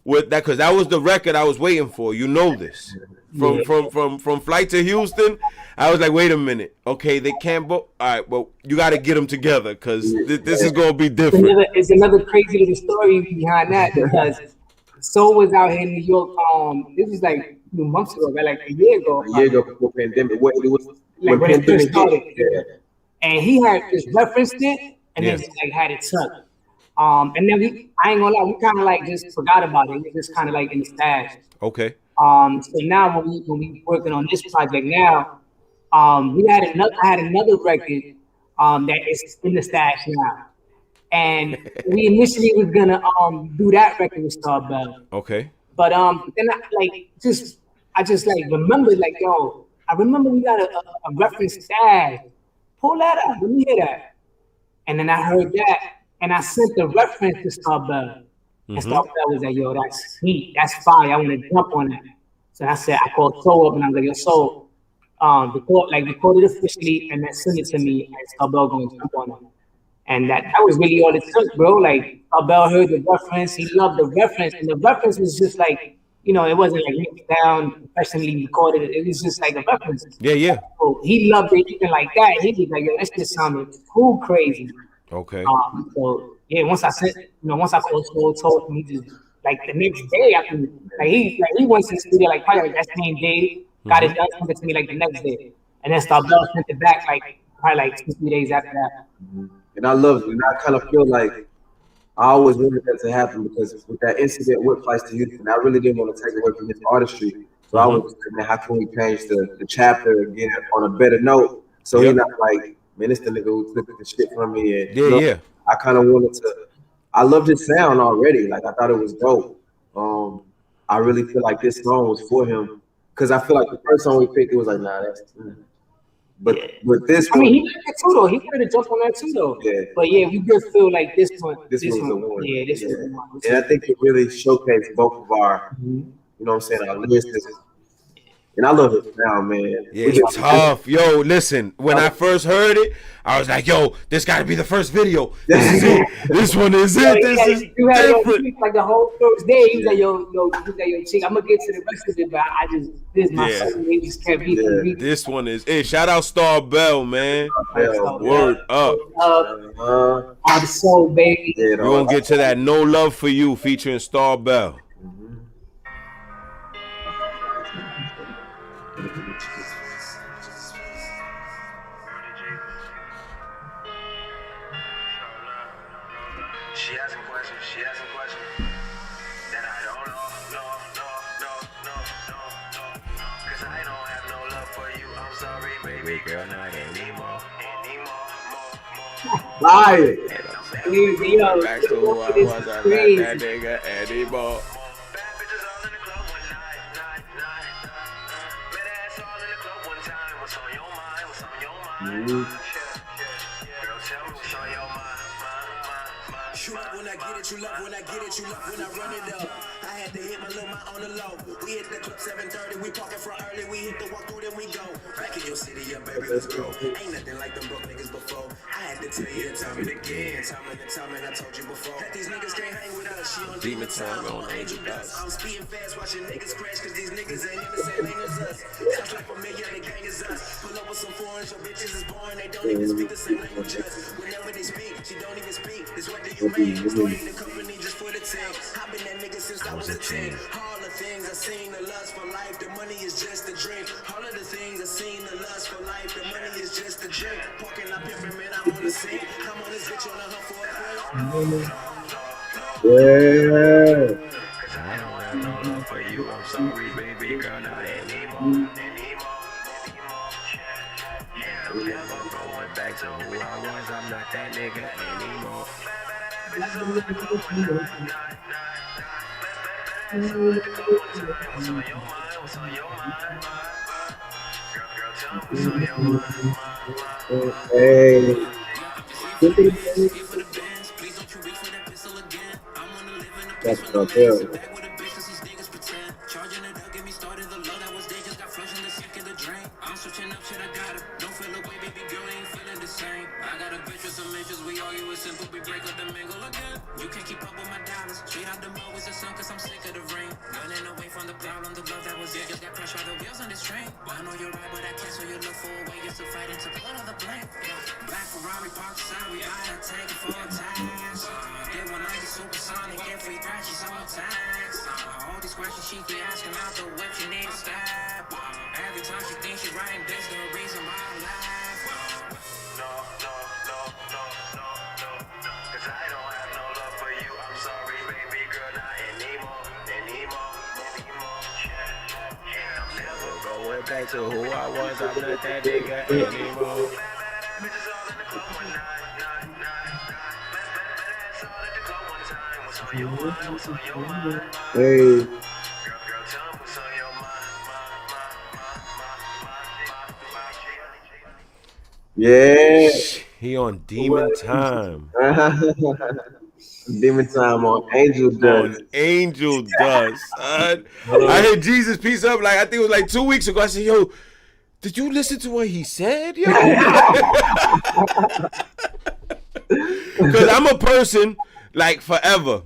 with that, because that was the record I was waiting for. You know this. From flight to Houston, I was like, wait a minute. Okay, they can't both. All right, well, you got to get them together because this is going to be different. It's another crazy little story behind that because Soul was out here in New York. This was like a few months ago, right? Like a year ago. A year ago before pandemic. What it was like when it first started. Yeah. And he had just referenced it and then just like had it tucked. And then I ain't gonna lie, we kind of like just forgot about it. We just kind of like in the stash. Okay. So now when we working on this project now, I had another record that is in the stash now. And we initially was gonna do that record with STARBEL. Okay. But then I just like remembered like, yo, I remember we got a reference stash. Pull that up, let me hear that. And then I heard that and I sent the reference to STARBEL. And STARBEL was like, yo, that's heat, that's fire, I want to jump on that. So I called Soul up and I was like, yo, Soul, record it officially and then send it to me and STARBEL going to jump on it. And that was really all it took, bro. Like STARBEL heard the reference, he loved the reference, and the reference was just like, you know, it wasn't like mixed down, professionally recorded. It was just like a reference. Yeah. So he loved it even like that. He was like, yo, this just sounded too crazy. Okay. So yeah, once I called Soul, told him, he just like the next day after, he went to the studio like probably like that same day, got it done, sent it to me like the next day, and then STARBEL sent it back like probably like 2-3 days after that. And I love it, and I kind of feel like I always wanted that to happen because with that incident with Flights to Houston, I really didn't want to take away from his artistry. So I was like, man, how can we change the chapter again on a better note? So he's not like, man, this the nigga who took the shit from me. And, I kind of wanted to, I loved his sound already. Like, I thought it was dope. I really feel like this song was for him because I feel like the first song we picked, it was like, nah, that's. But with this one, I mean, he did that too though. He could have jumped on that too though. Yeah. But yeah, we just feel like this one. This was the one. Yeah, this was the one. And I think it really showcased both of our, you know what I'm saying, our lyrics. And I love it now, man. Yeah, it's tough. Yo, listen, when I first heard it, I was like, yo, this got to be the first video. This is it. This one is it. This is different. Like the whole first day, he was like, yo, chick, I'm going to get to the rest of it, but this is my son. They just kept beating. This one is it. Shout out STARBEL, man. Word up. On the soul, baby. We're going to get to that No Love For You featuring STARBEL. She asking questions that I don't know, cause I don't have no love for you, I'm sorry, baby girl, not anymore. Liar. Back to who I was, I'm not that nigga anymore. Bad bitches all in the club one night. Bad ass all in the club one time. What's on your mind? Girl, tell me what's on your mind. You love when I get it, you love when I get it, you love when I run it up. I had to hit my little mouth on the low. We hit the club 7:30, we parking for early. We hit the walk through, then we go. Back in your city, yeah, baby, let's go. Ain't nothing like them broke niggas before. I had to tell you and time and again. Time and I told you before. That these niggas can't hang with us. She on demon time, on angel dust. I'm speeding fast, watching niggas crash, cause these niggas ain't in the same lane as us. Sounds like a million, the gang is us. Pull up with some foreigns, your bitches is born. They don't even speak the same language as us. Whenever they speak, she don't even speak. It's what do you mean? Starting the company just for the team. I've been that nigga since I was a teen. All the things I seen, the lust for life, the money is just a dream. All of the things I seen, the lust for life, the money is just a dream. Parking up pimpin', man, I'm on the scene. I'm on this bitch on a hunt for a friend. Yeah. Cause I don't have no love for you, I'm sorry, baby girl, not anymore. I'm never going back to who I was, I'm not that nigga anymore. What's on your mind? What's on your mind? Girl, tell me what's on your mind. Hey. That's what I feel. Charging it up, get me started. The load that was there just got flushed in the sink of the drain. I'm switching up shit, I got it. Don't feel away, baby girl, ain't feeling the same. I got a bitch with some inches, we argue, it's simple, we break up the mingle again. You can't keep up with my dollars. Straight out the mud with the sun, cause I'm sick of the I know you're right, but I can't, so you look for a way just to fight into blood of the blank. Black Ferrari parked aside, we buy a tank for a tax. Then 190 supersonic and free crashes on tax. All these questions she be asking out the whip, she needs stab. Every time she thinks she's writing this, the reason why I laugh. No, cause I don't have no love for you. I'm sorry, baby girl, not anymore. I'm never going back to who I was. I'm not that nigga anymore. Hey. Yeah. He on demon time. Demon time on Angel Dust. On Angel Dust. I heard Jesus Piece Up, like I think it was like 2 weeks ago. I said, yo, did you listen to what he said, yo? Because I'm a person, like forever.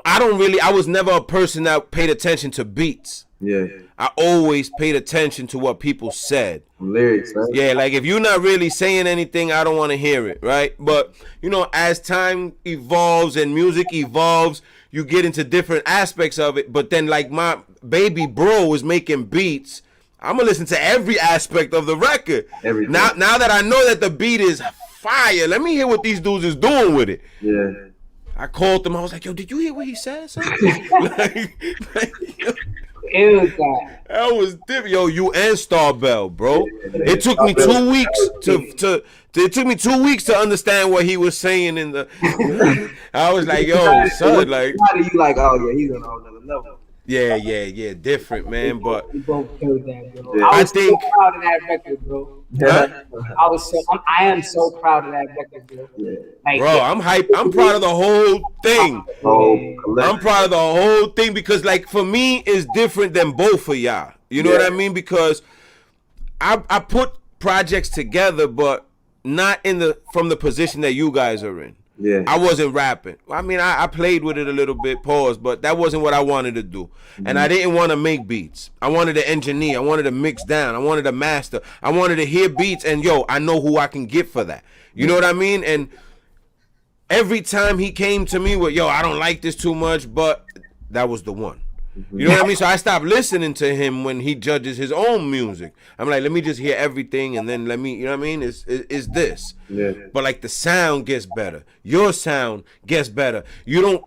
I was never a person that paid attention to beats. Yeah. I always paid attention to what people said. Lyrics, right? Yeah, like if you're not really saying anything, I don't want to hear it, right? But, you know, as time evolves and music evolves, you get into different aspects of it. But then, like, my baby bro is making beats, I'm going to listen to every aspect of the record. Everything. Now that I know that the beat is fire, let me hear what these dudes is doing with it. Yeah. I called them. I was like, yo, did you hear what he said, son? That was different. Yo, you and STARBEL, bro. It took me 2 weeks it took me 2 weeks to understand what he was saying in the I was like, yo, son, like you like, oh yeah, he's on a whole nother level. Yeah, different, man. But we both killed that, bro. Yeah. I was so proud of that record, bro. Huh? I am so proud of that record, bro. Yeah. Like, bro, I'm hyped. I'm proud of the whole thing. I'm proud of the whole thing because, like, for me, it's different than both of y'all. You know what I mean? Because I put projects together, but not from the position that you guys are in. Yeah. I wasn't rapping. I mean, I played with it a little bit, pause, but that wasn't what I wanted to do. And I didn't want to make beats. I wanted to engineer. I wanted to mix down. I wanted to master. I wanted to hear beats, and yo, I know who I can get for that. You know what I mean? And every time he came to me with, yo, I don't like this too much, but that was the one. You know what I mean? So I stopped listening to him when he judges his own music. I'm like, let me just hear everything, and then let me, you know what I mean? Is this? Yeah. But like the sound gets better. Your sound gets better. You're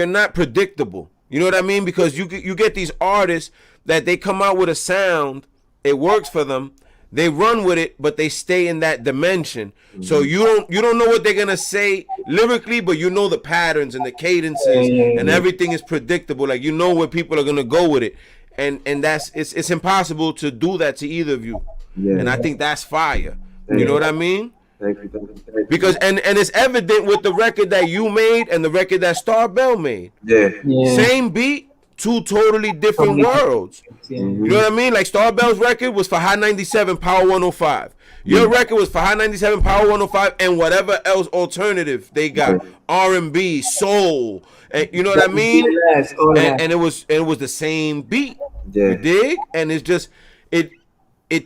not predictable. You know what I mean? Because you get these artists that they come out with a sound, it works for them. They run with it, but they stay in that dimension. So you don't know what they're gonna say lyrically, but you know the patterns and the cadences, and everything is predictable. Like you know where people are gonna go with it, and it's impossible to do that to either of you. Yeah. And I think that's fire. You know what I mean? Thank you. Because and it's evident with the record that you made and the record that STARBEL made. Yeah. Same beat. Two totally different worlds. You know what I mean? Like STARBEL's record was for High 97 Power 105. Your record was for High 97 Power 105 and whatever else alternative they got. R&B, soul, and you know what I mean? And it was the same beat. You dig? And it's just it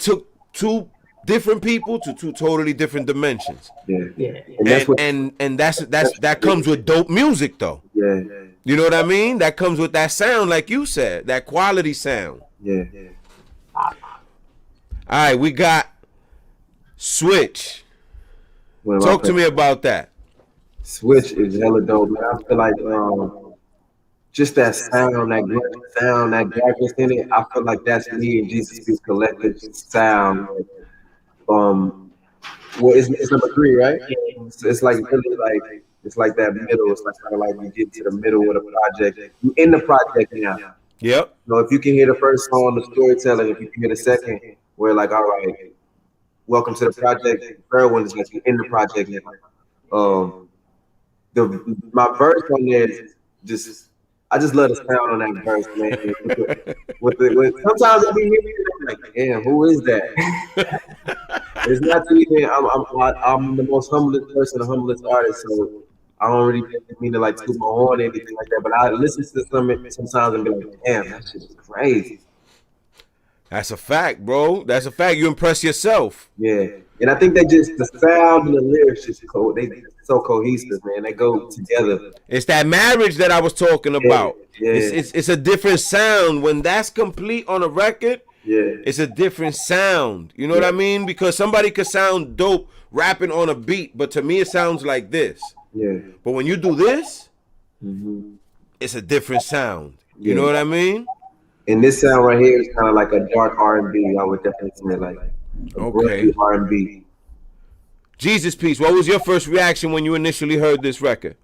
took two different people to two totally different dimensions. And that comes with dope music though. Yeah. You know what I mean? That comes with that sound, like you said, that quality sound. Yeah. All right, we got Switch. Talk to me about that. Switch is hella dope, man. I feel like just that sound, that great sound, that darkness in it. I feel like that's me and Jesus Peace collective sound. Well, it's number 3, right? It's like really like. It's like that middle. It's like kind of like you get to the middle of the project. You in the project now. Yep. So if you can hear the first song, the storytelling, if you can hear the second, we're like, all right, welcome to the project. The third one is like you're in the project now. My verse on there is I just love the sound on that verse, man. Sometimes I be hearing it, I'm like, damn, who is that? It's not even. I'm the most humblest person, the humblest artist, so I don't really mean to like toot my horn or anything like that. But I listen to sometimes and be like, damn, that shit is crazy. That's a fact, bro. That's a fact. You impress yourself. Yeah, and I think they just the sound and the lyrics just they so cohesive, man. They go together. It's that marriage that I was talking Yeah, about. yeah, It's a different sound when that's complete on a record. yeah, It's a different sound. You know what I mean? Because somebody could sound dope rapping on a beat, but to me it sounds like this. yeah. But when you do this, it's a different sound. You know what I mean? And this sound right here is kind of like a dark R&B. I would definitely say like Okay. R&B. Jesus Piece, what was your first reaction when you initially heard this record?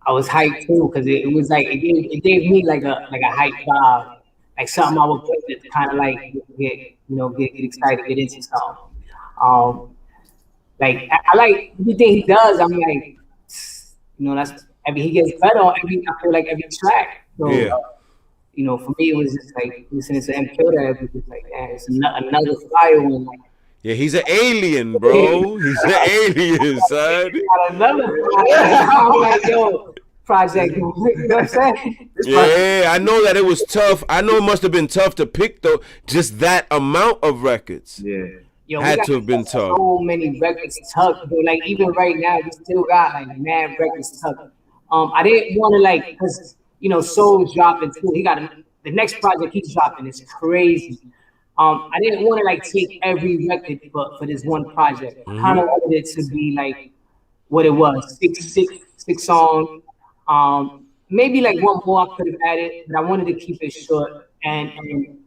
I was hyped too because it was like it gave me like a hype vibe, like something I would put to kind of like get excited, get into something. Like I like everything he does. I'm like, that's he gets better on I feel like every track. So for me it was just like listening to him kill that. It was just like, man, it's another fire one. Like, Yeah, he's an alien, bro. He's an alien, son. Another project. I'm like, yo, project. You know what I'm saying? Yeah, I know that it was tough. I know it must have been tough to pick though. Just that amount of records. Yeah. Yo, had to have been tough. So many records tucked, but like even right now, we still got like mad records tucked. I didn't want to like because Soul's dropping too. He got the next project he's dropping is crazy. I didn't want to like take every record for this one project. I kind of wanted it to be like what it was, six songs. Maybe like one more I could have added, but I wanted to keep it short. And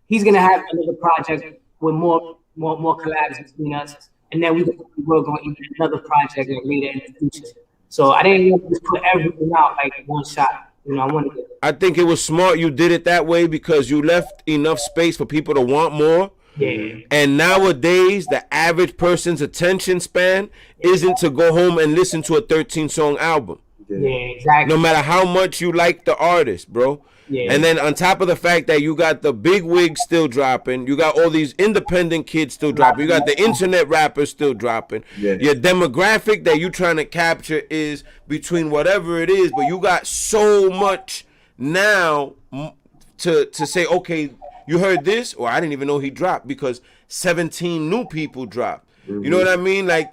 he's gonna have another project with more collabs between us, and then we're going to even another project like later in the future. So I didn't want to just put everything out like one shot. I wanted to. I think it was smart you did it that way because you left enough space for people to want more. Yeah. And nowadays, the average person's attention span isn't to go home and listen to a 13-song album. Yeah, exactly. No matter how much you like the artist, bro. Yeah. And then on top of the fact that you got the big wigs still dropping, you got all these independent kids still dropping, you got the internet rappers still dropping. Yeah. Your demographic that you trying to capture is between whatever it is, but you got so much now to say, okay, you heard this, or I didn't even know he dropped because 17 new people dropped. You know what I mean? Like,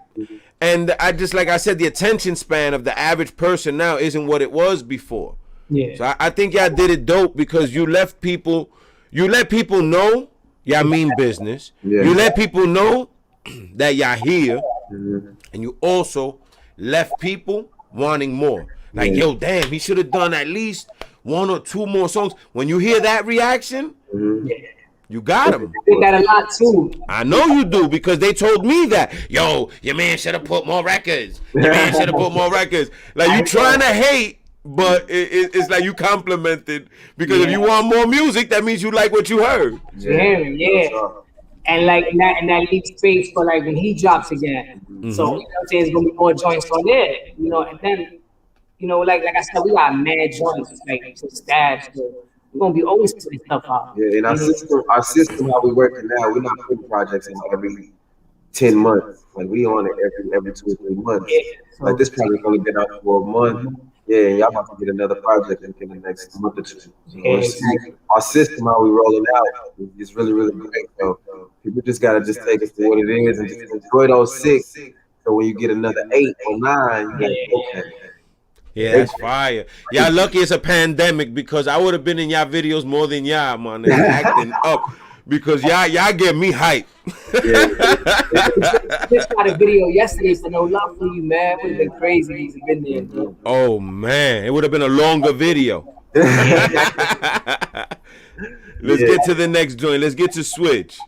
and I just, like I said, the attention span of the average person now isn't what it was before. Yeah. So I think y'all did it dope because you let people know y'all mean business. Yeah. You let people know that y'all here, and you also left people wanting more. Like, yo, damn, he should have done at least one or two more songs. When you hear that reaction, you got him. I did that a lot too. I know you do because they told me that. Yo, your man should have put more records. Your man should have put more records. Like, you trying to hate, but it's like you complimented because if you want more music, that means you like what you heard. Yeah. And like that leaves space for like when he drops again. So I'm saying it's gonna be more joints on there, and then like I said, we got mad joints like to stash. So we're gonna be always putting stuff out. Yeah, and our system, how we working now, we're not putting projects in every 10 months. Like we on it every 2 or 3 months. Yeah, so like this project only been out for a month. Yeah, and y'all about to get another project in the next month or two. So our system, how we rolling out, is really, really great. So people just gotta just take us to what it is and just enjoy those 6. So when you get another 8 or 9, you gotta okay. Yeah, that's fire. Y'all lucky it's a pandemic because I would have been in y'all videos more than y'all, man. Acting up because y'all get me hype. Just got a video yesterday for No Love For You, man. Would have been crazy if he's been there, bro. Oh man, it would have been a longer video. Let's get to the next joint. Let's get to Switch.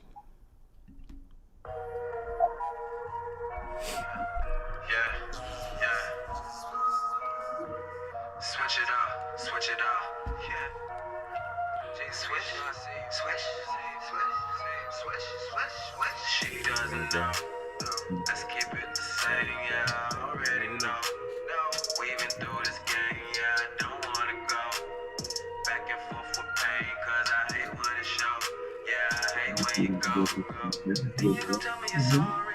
Switch it up, yeah. Switch. She doesn't know. Let's keep it the same, yeah. I already know. We've been through this game, yeah. I don't wanna go back and forth with pain, cause I hate when it shows. Yeah, I hate when you go. And you don't tell me you're sorry.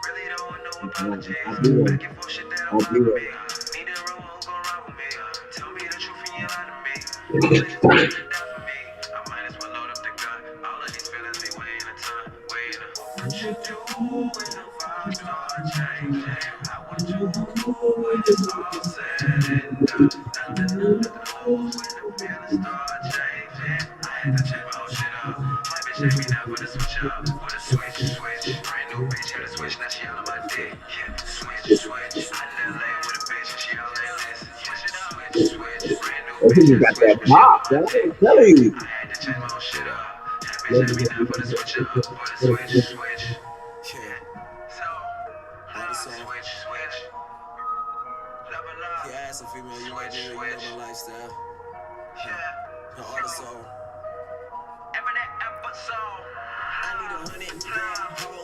Really don't want no apologies. Back and forth shit that I want to be. Need a real one who gon' ride with me. Tell me the truth and you lie to me. I might as well load up the gun. All of Oh, he just got that pop. I'm telling you.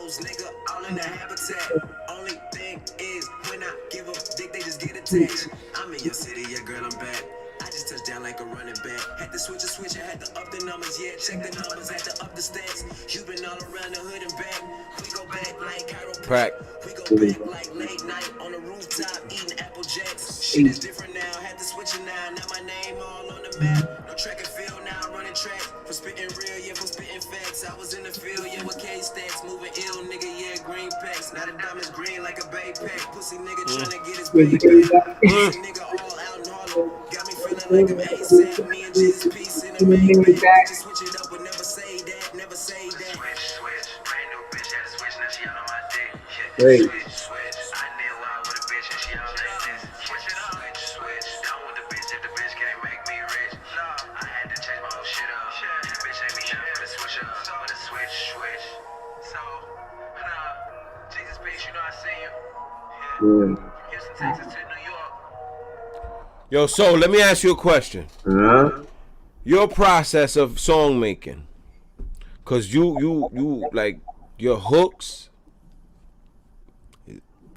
Nigga, all in the habitat. Only thing is, when I give them dick, they just get attached. I'm in your city, yeah, girl, I'm back. I just touched down like a running back. Had to switch a switch, I had to up the numbers, yeah, check the numbers, had to up the stats. You been all around the hood and back. We go back like chiropractic. We go back like late night on the rooftop eating Apple Jacks. Shit is different now, had to switch it now. Now my name all on the map. No track and field, now I'm running track. For spitting real, yeah, for spitting facts. I was in the field, yeah, with K-Stacks. Moving ill, nigga, yeah, green packs. Now the diamonds green like a bay pack. Pussy nigga tryna get his bay back. Pussy nigga all out in Harlem. Got me feeling like I'm ASAP. Me and Jesus Peace in the main bag. Just switch it up, but never say that, never say that. Switch, brand new bitch, had to switch, now she all on my dick. Hey. Switch, I nail out with a bitch and she all like this. Switch it up, switch, down with the bitch if the bitch can't make me rich. I had to change my whole shit up. That bitch ain't me up for the switch up, for the switch. So, Jesus Peace, you know I see you. From Houston, Texas to New York. Yo, so let me ask you a question. Your process of song making, cause you like your hooks.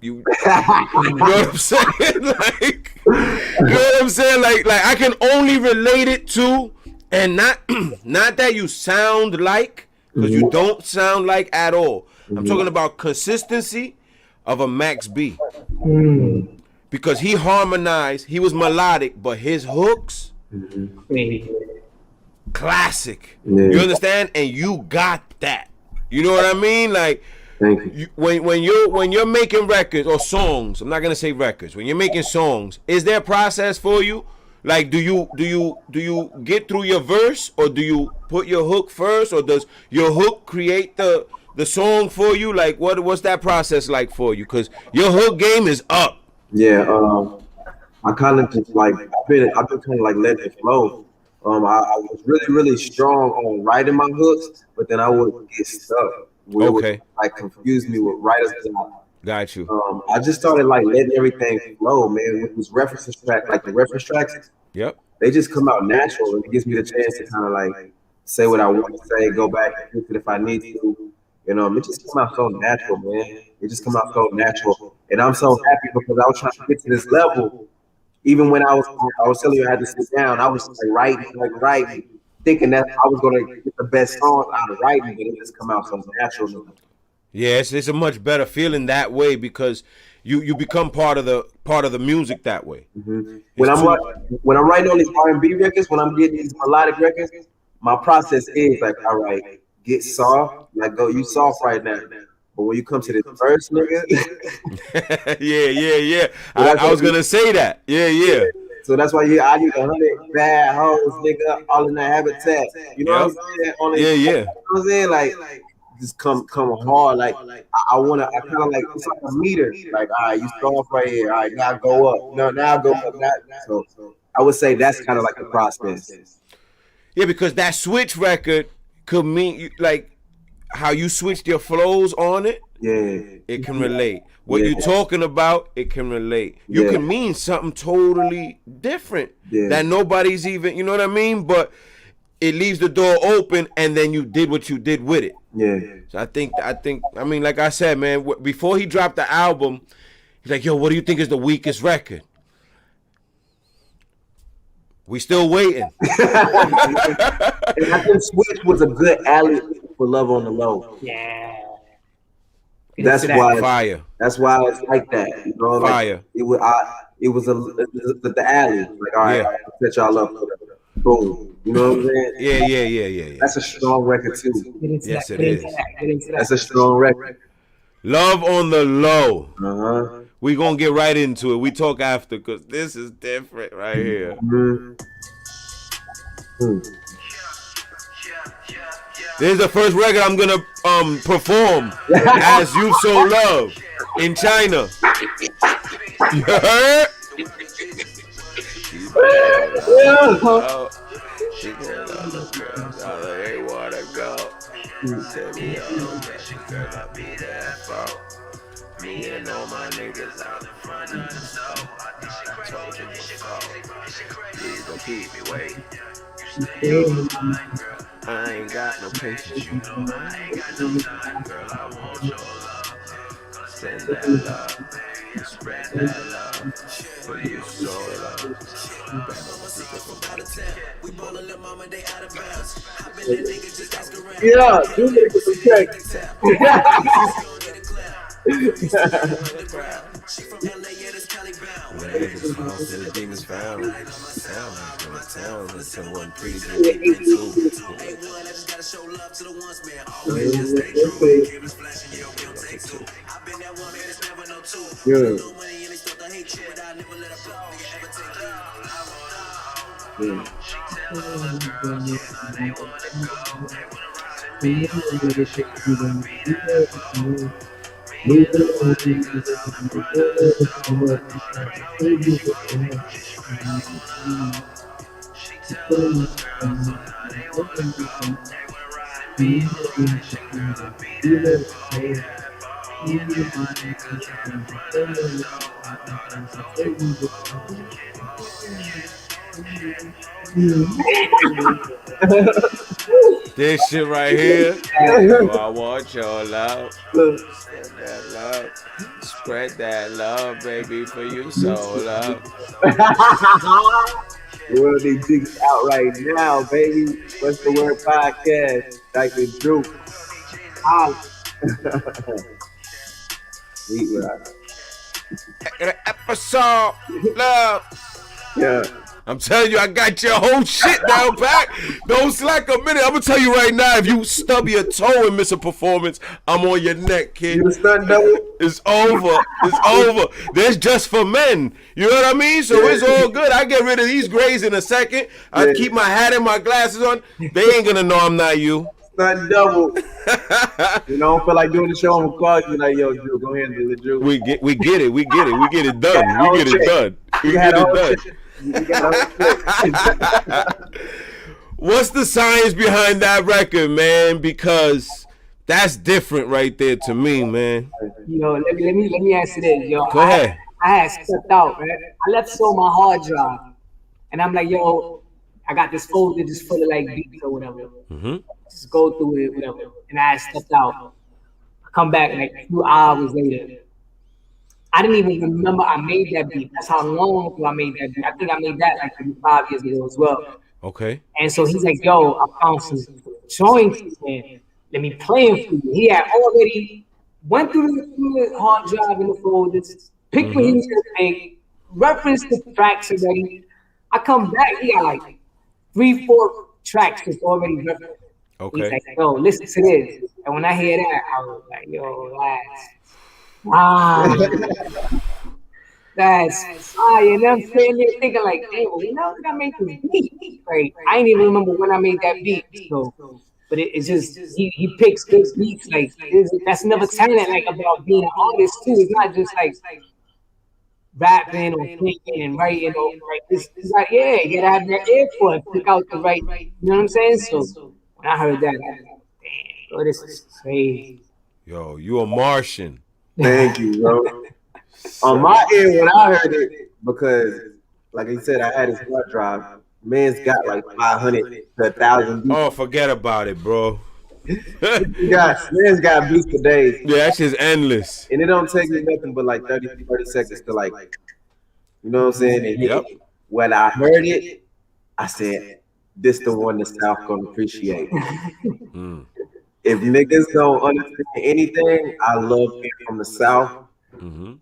You know what I'm saying? Like, you know what I'm saying? Like I can only relate it to, and not that you sound like, because you don't sound like at all. I'm talking about consistency of a Max B. Because he harmonized, he was melodic, but his hooks, classic. You understand? And you got that. You know what I mean? Like, Thank you. When you're making records or songs, I'm not gonna say records. When you're making songs, is there a process for you? Like, do you get through your verse, or do you put your hook first, or does your hook create the song for you? Like, what's that process like for you? Because your hook game is up. Yeah, I kind of just like I've been kind of like letting it flow. I was really strong on writing my hooks, but then I would get stuck. Where it would, like, confuse me with writer's block. Got you. I just started like letting everything flow, man. With these references track, like the reference tracks, they just come out natural, and it gives me the chance to kind of like say what I want to say, go back and fix it if I need to. You know, it just come out so natural, man. It just come out so natural, and I'm so happy because I was trying to get to this level. Even when I was telling you I had to sit down, I was like writing, thinking that I was gonna get the best songs out of writing, but it just come out so natural. Yeah, it's a much better feeling that way, because you become part of the music that way. When I'm writing on these R&B records, when I'm getting these melodic records, my process is like, all right, get soft, like go, you soft right now. But when you come to this verse, nigga, yeah. I was gonna say that. Yeah. So that's why I need 100 bad hoes, nigga, all in that habitat. You know what I'm saying? Yeah. You know what I'm saying? Like, just come hard. Like, I kind of like, it's like a meter. Like, all right, you start off right here. All right, now go up. No, now go up. So I would say that's kind of like the process. Yeah, because that switch record could mean like how you switched your flows on it. Yeah, it can relate. What you're talking about, it can relate. You can mean something totally different that nobody's even, you know what I mean? But it leaves the door open, and then you did what you did with it. Yeah. So I mean, like I said, man, before he dropped the album, he's like, yo, what do you think is the weakest record? We still waiting. And I think Switch was a good alley for Love on the Low. Yeah. That's why fire. That's why it's like that. You know, fire. Like, it was the alley. Like, all right, I'll set y'all up. Boom. You know what I'm saying? Yeah. That's a strong record too. Yes, it is. That's a strong record. Love on the Low. We gonna get right into it. We talk after because this is different right here. This is the first record I'm gonna perform as You So Love in China. You heard? She can't let the girls out, they wanna go. Tell me, girl, I'll be there for me and all my niggas out in front of the stove. I told you before, please don't keep me waiting. You stay on my mind, girl. I ain't got no patience, you know I ain't got no time, girl. I want your love. Gonna send that love, spread that love. For you so love. We ballin' little mama, they out of bounds. I bet that nigga just ask around. Yeah, do niggas check. She from LA, yeah, that's Cali bound. When niggas found, till the demons found. From the town, listen, one pretty good people too. Ain't one, I just gotta show love to the ones, man. Always just stay true. Cameras flashing, yo, we don't take two. I've been that one, man, it's never no two. No money and they still don't hate you, but I never let a broke nigga ever take you. She tell all the girls, you know they wanna go. They wanna ride with me, I'm gonna shake you, gonna be there for me. Me and all my niggas out in front of the store. She tell all the girls, you know they wanna go. They wanna ride with me, I'm gonna shake you, gonna be there for me. Me and all my niggas out in front of the store. This shit right here. Oh, I want your love. Spread that love. Spread that love, baby, for you so love. World these jigs out right now, baby. What's the word podcast? Dyckman Drew. Sweet ride. Episode love. Yeah. I'm telling you, I got your whole shit down pat. Don't slack a minute. I'm gonna tell you right now, if you stub your toe and miss a performance, I'm on your neck, kid. You stunned double? It's over. It's over. There's just for men. You know what I mean? So it's all good. I get rid of these grays in a second. I keep my hat and my glasses on. They ain't gonna know I'm not you. Stunned double. You know, I don't feel like doing the show. I'm gonna call you like, yo, Drew, go ahead and do the Drew. We get it. We get it. We get it done. We get it done. We get it done. What's the science behind that record, man? Because that's different right there to me, man. Yo, let me answer this, yo. Go ahead. I had stepped out, man. I left so my hard drive, and I'm like, yo, I got this folder just full of like beats or whatever. Just go through it, whatever. And I had stepped out. I come back like a few hours later. I didn't even remember I made that beat. That's how long ago I made that beat. I think I made that like 5 years ago as well. Okay. And so he's like, yo, I found some joints, man. Let me play them for you. He had already went through the hard drive in the folders, picked what he was going to make, referenced the tracks already. I come back, he got like 3-4 tracks that's already referenced. Okay. He's like, yo, listen to this. And when I hear that, I was like, yo, that's fire. And I'm sitting there thinking like, damn, you know, I made this beat. Like, I ain't even remember when I made that beat. So, but it's just he picks good beats. Like that's another talent like about being an artist too. It's not just like rapping or thinking and writing or like it's like you gotta have that ear for it, pick out the right. You know what I'm saying? So when I heard that, I was like, damn, this is crazy. Yo, you a Martian. Thank you, bro. On my end, when I heard it, because like I said, I had his hard drive. Man's got like 500 to 1,000 beats. Oh, forget about it, bro. Man's got beats for days. Yeah, that shit's endless. And it don't take me nothing but like 30 seconds to like, you know what I'm saying? And when I heard it, I said, this the one the South gonna appreciate. If niggas don't understand anything, I love being from the South.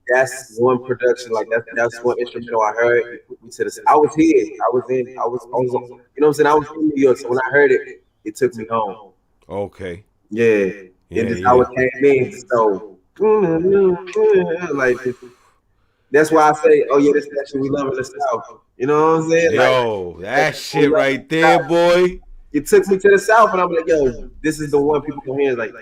That's one production, like that's one instrumental I heard. It put me to the, I was here, I was, you know what I'm saying? I was in New York, so when I heard it, it took me home. Okay. Yeah. And just how it came in, so like That's why I say, oh yeah, this that shit we love in the South. You know what I'm saying? Yo, that shit right there, boy. It took me to the South, and I'm like, yo, this is the one people come here like.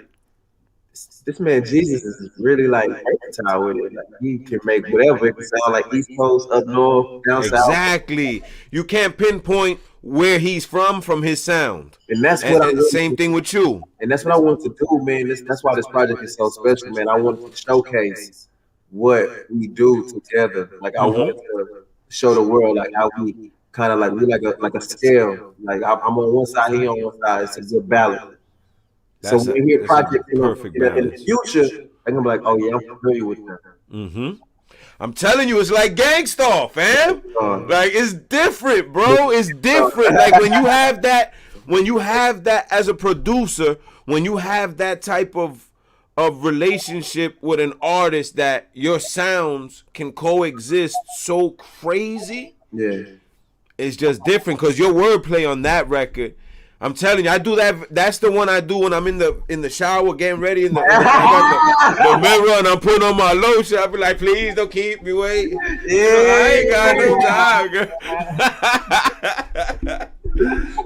This man Jesus is really like versatile with it. Like he can make whatever. It can sound like East Coast, up north, down south. Exactly. You can't pinpoint where he's from his sound. And that's what and same thing with you. And that's what I want to do, man. That's why this project is so special, man. I want to showcase what we do together. Like I want to show the world like how we kind of like we like a scale. Like I'm on one side, he on one side. It's a good balance. So when you hear projects in the future, I'm gonna be like, oh yeah, I'm familiar with them. I'm telling you, it's like Gangstar, fam. Like it's different, bro. It's different. Like when you have that as a producer, when you have that type of relationship with an artist that your sounds can coexist so crazy. Yeah. It's just different because your wordplay on that record. I'm telling you, I do that. That's the one I do when I'm in the shower getting ready. I got the mirror and I'm putting on my lotion. I be like, please don't keep me waiting. Yeah, I ain't got no time, girl.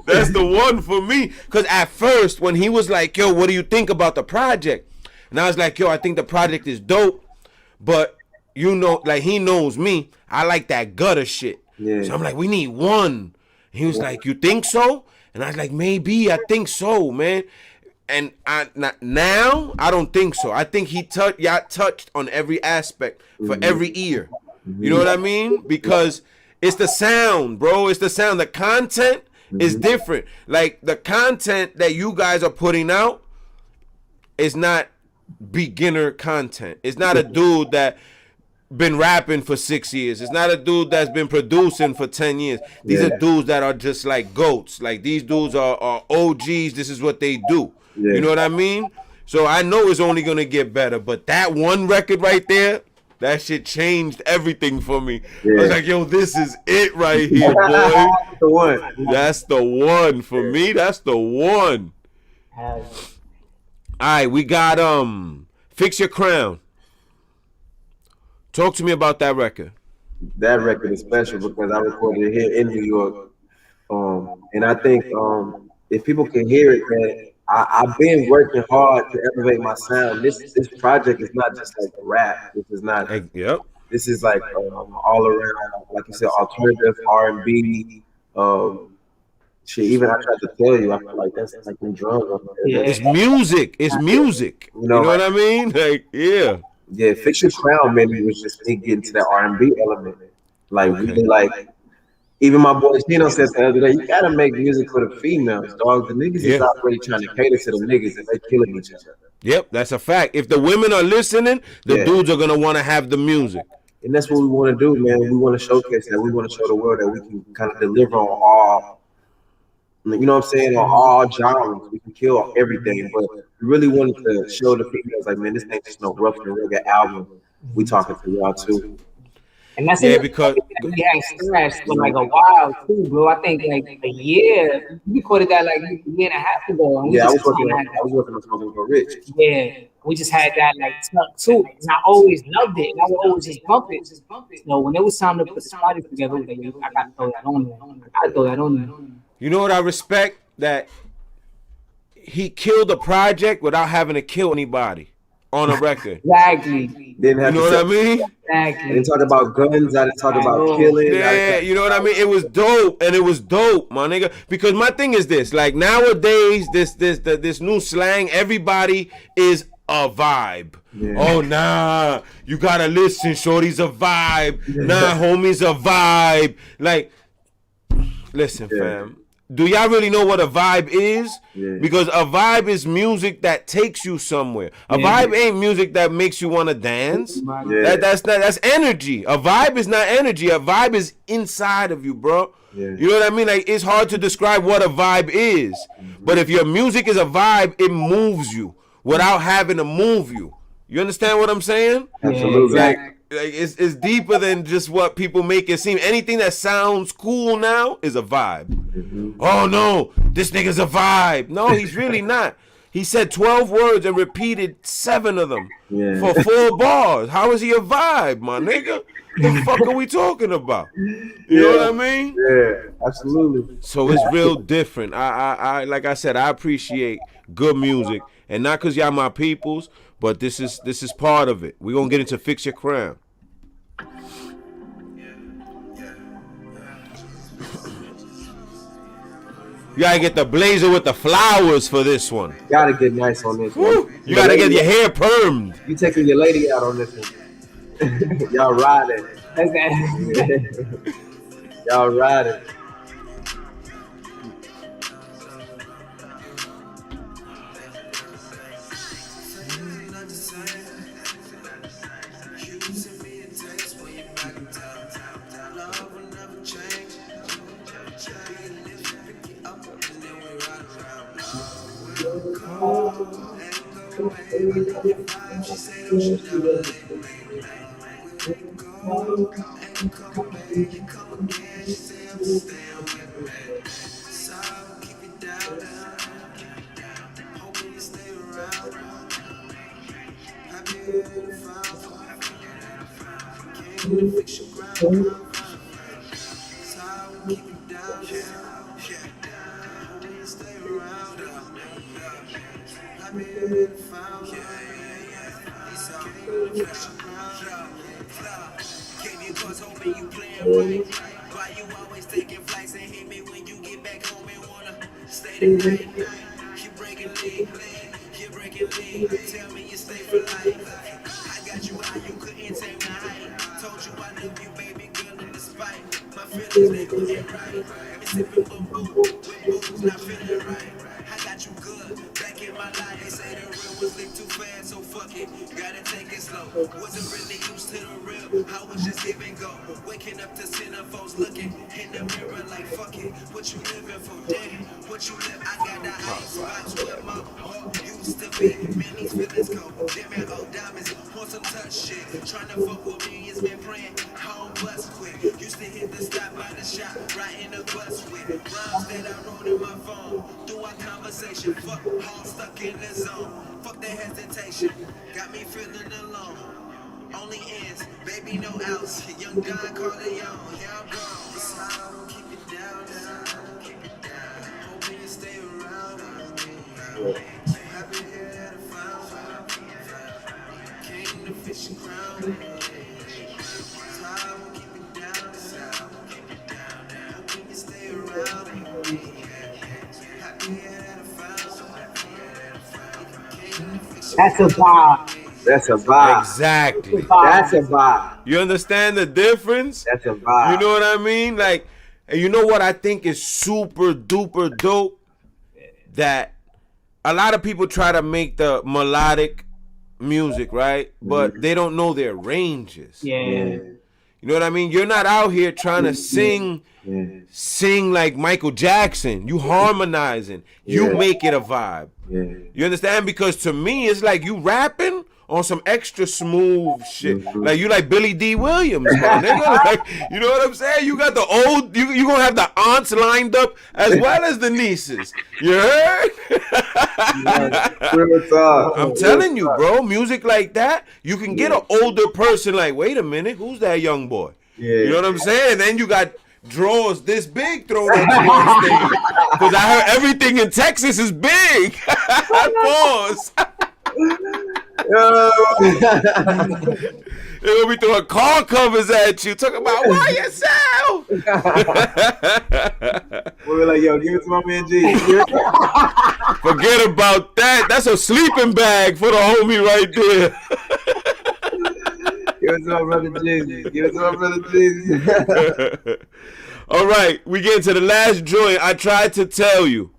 That's the one for me. Because at first, when he was like, yo, what do you think about the project? And I was like, yo, I think the project is dope. But, you know, like he knows me. I like that gutter shit. Yeah. So I'm like, we need one. And he was like, you think so? And I was like, maybe, I think so, man. And now, I don't think so. I think y'all touched on every aspect for every ear. You know what I mean? Because it's the sound, bro. It's the sound. The content is different. Like, the content that you guys are putting out is not beginner content. It's not a dude that been rapping for 6 years. It's not a dude that's been producing for 10 years. These are dudes that are just like goats. Like these dudes are OGs. This is what they do. Yeah. You know what I mean? So I know it's only gonna get better. But that one record right there, that shit changed everything for me. Yeah. I was like, yo, this is it right here, boy. That's the one. That's the one for me. That's the one. All right, we got Fix Your Crown. Talk to me about that record. That record is special because I recorded it here in New York. And I think if people can hear it, man, I've been working hard to elevate my sound. This project is not just like rap. This is not. Yep. This is like all around, like you said, alternative R&B. Shit, even I tried to tell you, I feel like that's like the drums. Yeah. It's music. It's music. You know what I mean? Like, yeah. Yeah, Fix Your Crown, man, it was just me getting to that R&B element. Like, really, like, even my boy Chino said the other day, you gotta make music for the females, dog. The niggas is already trying to cater to the niggas and they killing each other. Yep, that's a fact. If the women are listening, the dudes are gonna want to have the music. And that's what we want to do, man. We want to showcase that. We want to show the world that we can kind of deliver on all, you know what I'm saying, on all genres. We can kill everything, but we really wanted to show the females, like, man, this ain't just no rough and rugged album. We talking to y'all too. And that's because we had STARR for like a while too, bro. I think like a year. We recorded that like a year and a half ago. And I was working on Smoking for Rich. Yeah, we just had that like tucked too, and I always loved it. And I would always just bump it. So when it was time to put the party together, I was like, I gotta throw that on there. I gotta throw that on there. You know what I respect? That he killed a project without having to kill anybody on a record. Exactly. Didn't have you know what I mean? Exactly. I didn't talk about guns. I didn't talk about killing. Yeah, you know what I mean? It was dope, and it was dope, my nigga. Because my thing is this: like nowadays, this new slang, everybody is a vibe. Yeah. Oh nah, you gotta listen, shorty's a vibe. Nah, homie's a vibe. Like, listen, fam. Do y'all really know what a vibe is? Yeah. Because a vibe is music that takes you somewhere. A vibe ain't music that makes you want to dance. Yeah. That's energy. A vibe is not energy. A vibe is inside of you, bro. Yeah. You know what I mean? Like, it's hard to describe what a vibe is. But if your music is a vibe, it moves you without having to move you. You understand what I'm saying? Absolutely. Like it's deeper than just what people make it seem. Anything that sounds cool now is a vibe. Oh no, this nigga's a vibe. No, he's really not. He said 12 words and repeated 7 of them Yeah. for 4 bars. How is he a vibe, my nigga? The fuck are we talking about? You know what I mean? Yeah, absolutely. So it's real different. I like I said, I appreciate good music, and not because y'all my peoples, but this is part of it. We're gonna get into Fix Your Crown. You gotta get the blazer with the flowers for this one. Gotta get nice on this one. You gotta get your hair permed. You taking your lady out on this one. Y'all riding. Y'all riding. Why you always taking flights and hit me when you get back home and wanna stay the night? You breaking league, you breaking league. Tell me you stay for life. I got you high, you couldn't take my height. Told you I love you, baby girl, and despite my feelings, they couldn't right. Got me sipping boo-boo, with booze not feeling right. I got you good, back in my life. They say the real was licked too fast, so fuck it, gotta take it slow. Wasn't really used to the real, I was just give and go. Waking up to centerfolds looking in the mirror like fuck it, what you living for? Damn, what you live? I got the ice box where my heart used to be. Man, these feelings go, jamming old diamonds, want some touch shit. Trying to fuck with me, it's been praying, home bus quick. Used to hit the stop by the shop, right in the bus with rhymes that I wrote in my phone. Through our conversation, fuck, all stuck in the zone. Fuck that hesitation, got me feeling alone. Only ends, baby, no outs. Young Don Corleone, yeah, I'm gone. This how I don't keep it down, keep it down. Hoping you stay around. Happy here at the fountain. Came to fish and crown. This how I don't keep it down, keep it down. Hoping you stay around. Happy here at the fountain. Came to fish and That's a vibe. That's a vibe. Exactly. That's a vibe. You understand the difference? That's a vibe. You know what I mean? Like, and you know what I think is super duper dope? That a lot of people try to make the melodic music, right? But they don't know their ranges. Yeah. You know what I mean? You're not out here trying to sing like Michael Jackson. You harmonizing. You make it a vibe. Yeah. You understand? Because to me, it's like you rapping on some extra smooth shit. Like you like Billy D. Williams, my nigga. Like, you know what I'm saying? You got the old, you gonna have the aunts lined up as well as the nieces. You heard? I'm telling you, bro, music like that, you can get an older person like, wait a minute, who's that young boy? You know what I'm saying? And then you got drawers this big thrown at you on stage. Because I heard everything in Texas is big. Pause. They're gonna be throwing car covers at you, talking about YSL. We're like, yo, give it to my man G. Forget about that. That's a sleeping bag for the homie right there. Give it to my brother Jesus. Give it to my brother Jesus. All right, we get to the last joint. I tried to tell you.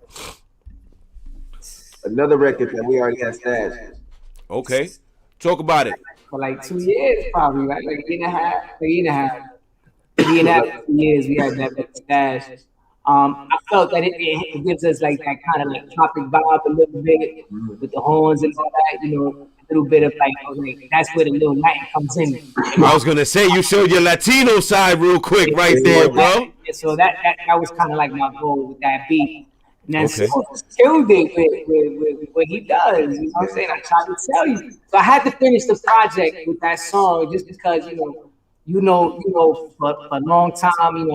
Another record that we already had stashed. Okay, talk about it. For like 2 years, probably, right? Like a year and a half, 2 years we had that stash. I felt that it gives us like that kind of like tropic vibe a little bit with the horns and all that, you know, a little bit of like, okay, that's where the little Latin comes in. I was gonna say you showed your Latino side real quick right there, bro. And so that was kind of like my goal with that beat. And then Okay. Sil just killed it with what he does. You know what I'm saying? I tried to tell you. So I had to finish the project with that song just because, for a long time,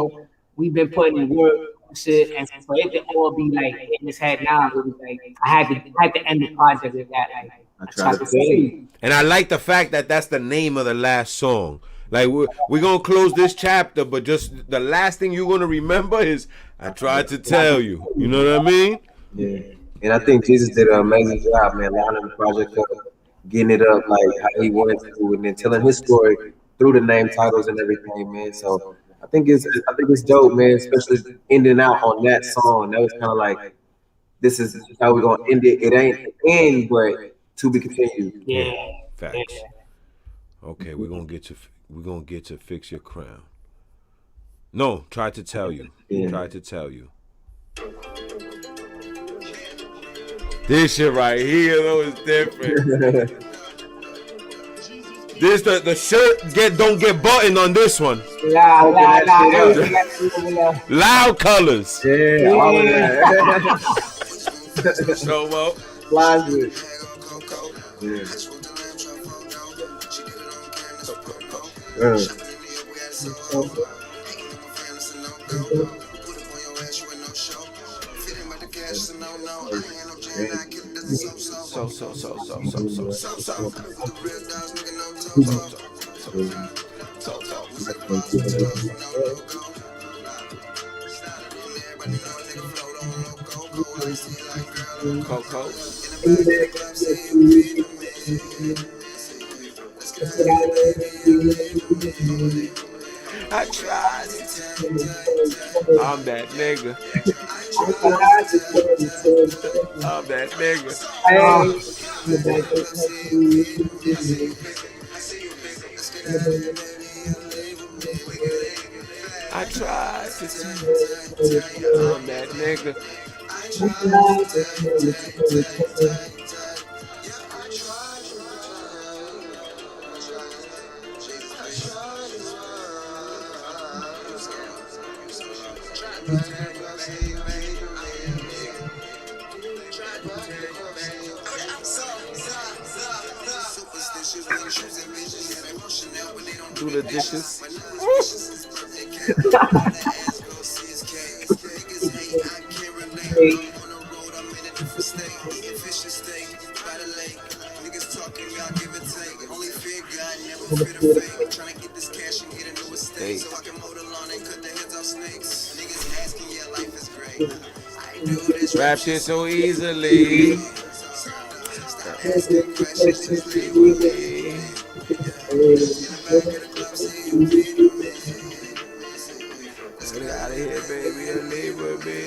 we've been putting in work and shit, and for it to all be like in his head now, it was like I had to end the project with that. Like I tried to tell you. And I like the fact that that's the name of the last song. Like we're gonna close this chapter, but just the last thing you're gonna remember is I tried to tell you. You know what I mean? Yeah. And I think Jesus did an amazing job, man, lining the project up, getting it up like how he wanted to, and then telling his story through the name titles and everything, man. So I think it's dope, man, especially ending out on that song. That was kind of like, this is how we're gonna end it. It ain't the end, but to be continued. Yeah. Facts. Okay, we're gonna get to fix your crown. No, try to tell you. Yeah. Try to tell you. This shit right here though is different. This the shirt don't get buttoned on this one. Loud colors. Yeah, all of that. So well. Flies with. Yeah. Coco. I tried. I'm that nigga. I'm that nigga. I tried to tell you I'm that nigga. Do the dishes. Rap shit so easily. Get out of here, baby, and leave with me.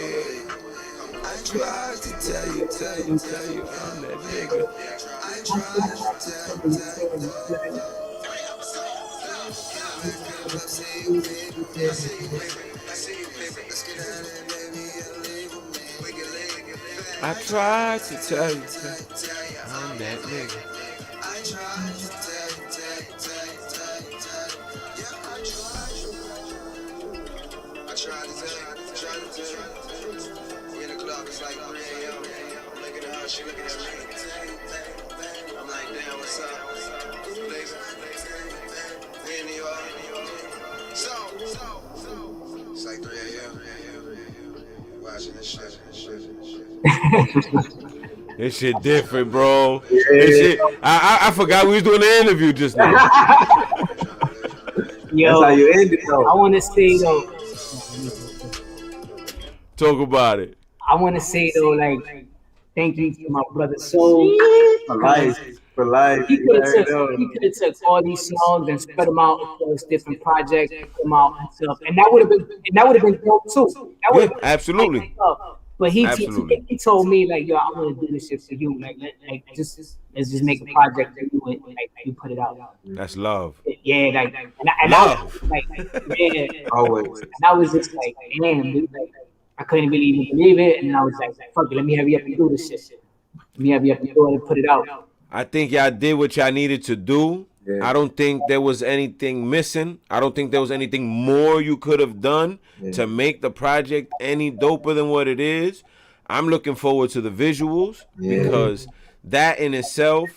I tried to tell you, I'm that nigga. I tried to tell you, I'm that nigga. We in the club, it's like 3 a.m. I'm looking at her, she looking at me. I'm like, damn, what's up? We in New York. So, it's like 3 a.m. Watching this shit. This shit different, bro. This shit, I forgot we was doing the interview just now. Yo, That's how you end it, though. I want to say though. Talk about it. I want to say though, like, thank you to my brother Soul. For life. He could have took all these songs and spread them out across different projects, put them out and stuff, and that would have been dope too. That would have Absolutely. But he told me like, yo, I want to do this shit for you. Like let's just make a project for you and like you put it out. That's love. Yeah, like and Love. yeah, Always. and I was just like, damn, dude, like I couldn't really even believe it, and I was like, fuck it, let me hurry up and do this shit. Let me hurry up and do it and put it out. I think y'all did what y'all needed to do. Yeah. I don't think there was anything missing. I don't think there was anything more you could have done to make the project any doper than what it is. I'm looking forward to the visuals because that in itself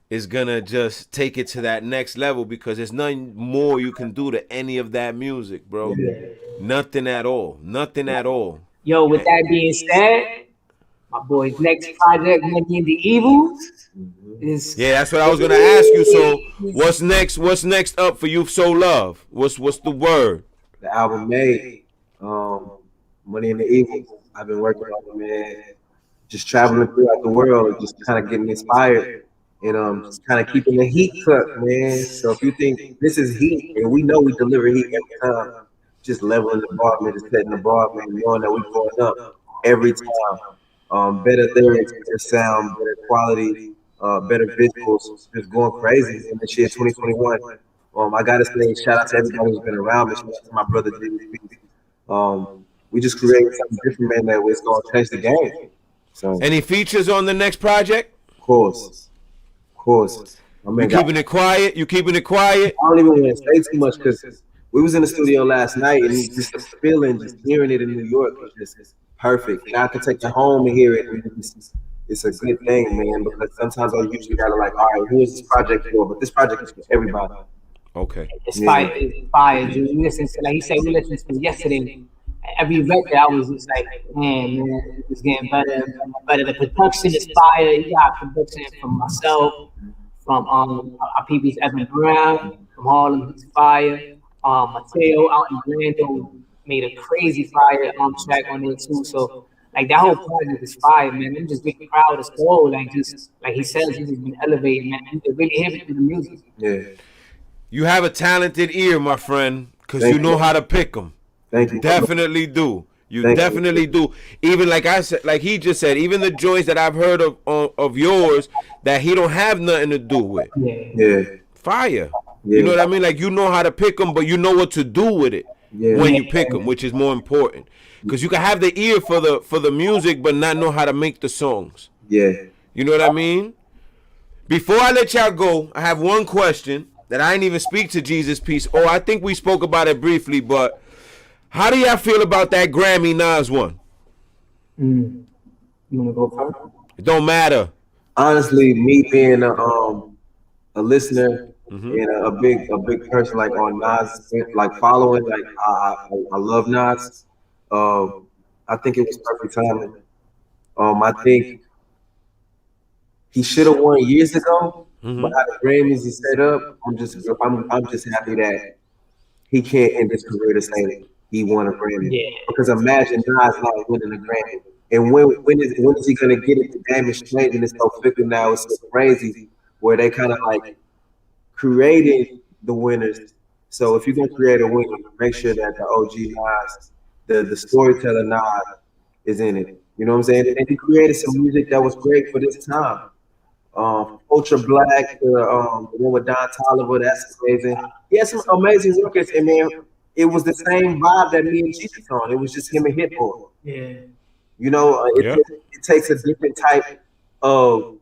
is gonna just take it to that next level because there's nothing more you can do to any of that music, bro. Nothing at all. Nothing at all. Yo, with that being said, my boy's next project, Money and the Evils, is Yeah, that's what I was gonna ask you. So what's next? What's next up for you, So Love? What's the word? The album made, Money and the Evils. I've been working on it, man. Just traveling throughout the world, just kind of getting inspired, and just kind of keeping the heat cut, man. So if you think this is heat, and we know we deliver heat every time, just leveling the bar, man, just setting the bar, man, knowing that we're going up every time. Better lyrics, better sound, better quality, better visuals, just going crazy in this year 2021. I gotta say, shout out to everybody who's been around me, shout out to my brother JESUSPIECE. We just created something different, man, that was gonna change the game. So Any features on the next project? of course. I mean, You keeping it quiet? You keeping it quiet? I don't even want to say too much because we was in the studio last night and just the feeling, just hearing it in New York was just perfect. Now I can take it home and hear it. And it's a good thing, man, because sometimes I usually gotta like, all right, who is this project for? But this project is for everybody. Okay. it's fire, dude. You listen to, like he said, we listened to it yesterday. Every record, I was just like, man, it's getting better and better. The production is fire. You got production from myself, from our people's Evan Brown, from Harlem, he's fire. Mateo out in Orlando made a crazy fire track on there too. So like that whole project is fire, man. I'm just big proud as well. Like just like he says, he's just been elevated, man. You can really hear it through the music. Yeah. You have a talented ear, my friend, because you know how to pick them. Thank you. Definitely do. You Thank definitely do. Even like I said, like he just said, even the joints that I've heard of yours that he don't have nothing to do with. Yeah. Fire. Yeah. You know what I mean? Like you know how to pick them, but you know what to do with it when you pick them, which is more important. Because you can have the ear for the music, but not know how to make the songs. Yeah. You know what I mean? Before I let y'all go, I have one question that I didn't even speak to JESUSPIECE. Oh, I think we spoke about it briefly, but how do y'all feel about that Grammy Nas one? You wanna go first? It don't matter. Honestly, me being a listener and a big person like on Nas, like following, like I love Nas. I think it was perfect timing. I think he should have won years ago, but how the Grammys is set up, I'm just happy that he can't end his career the same. He won a Grammy. Yeah. Because imagine Nas not winning a Grammy. And when is he gonna get it? The game is changing. It's so fickle now. It's so crazy where they kind of like created the winners. So if you're gonna create a winner, make sure that the OG Nas, the storyteller Nas is in it. You know what I'm saying? And he created some music that was great for this time. Ultra Black, the one with Don Toliver, that's amazing. He had some amazing records, and man, it was the same vibe that me and Jesus on. It was just him and Hip Hop. Yeah. You know, it takes a different type of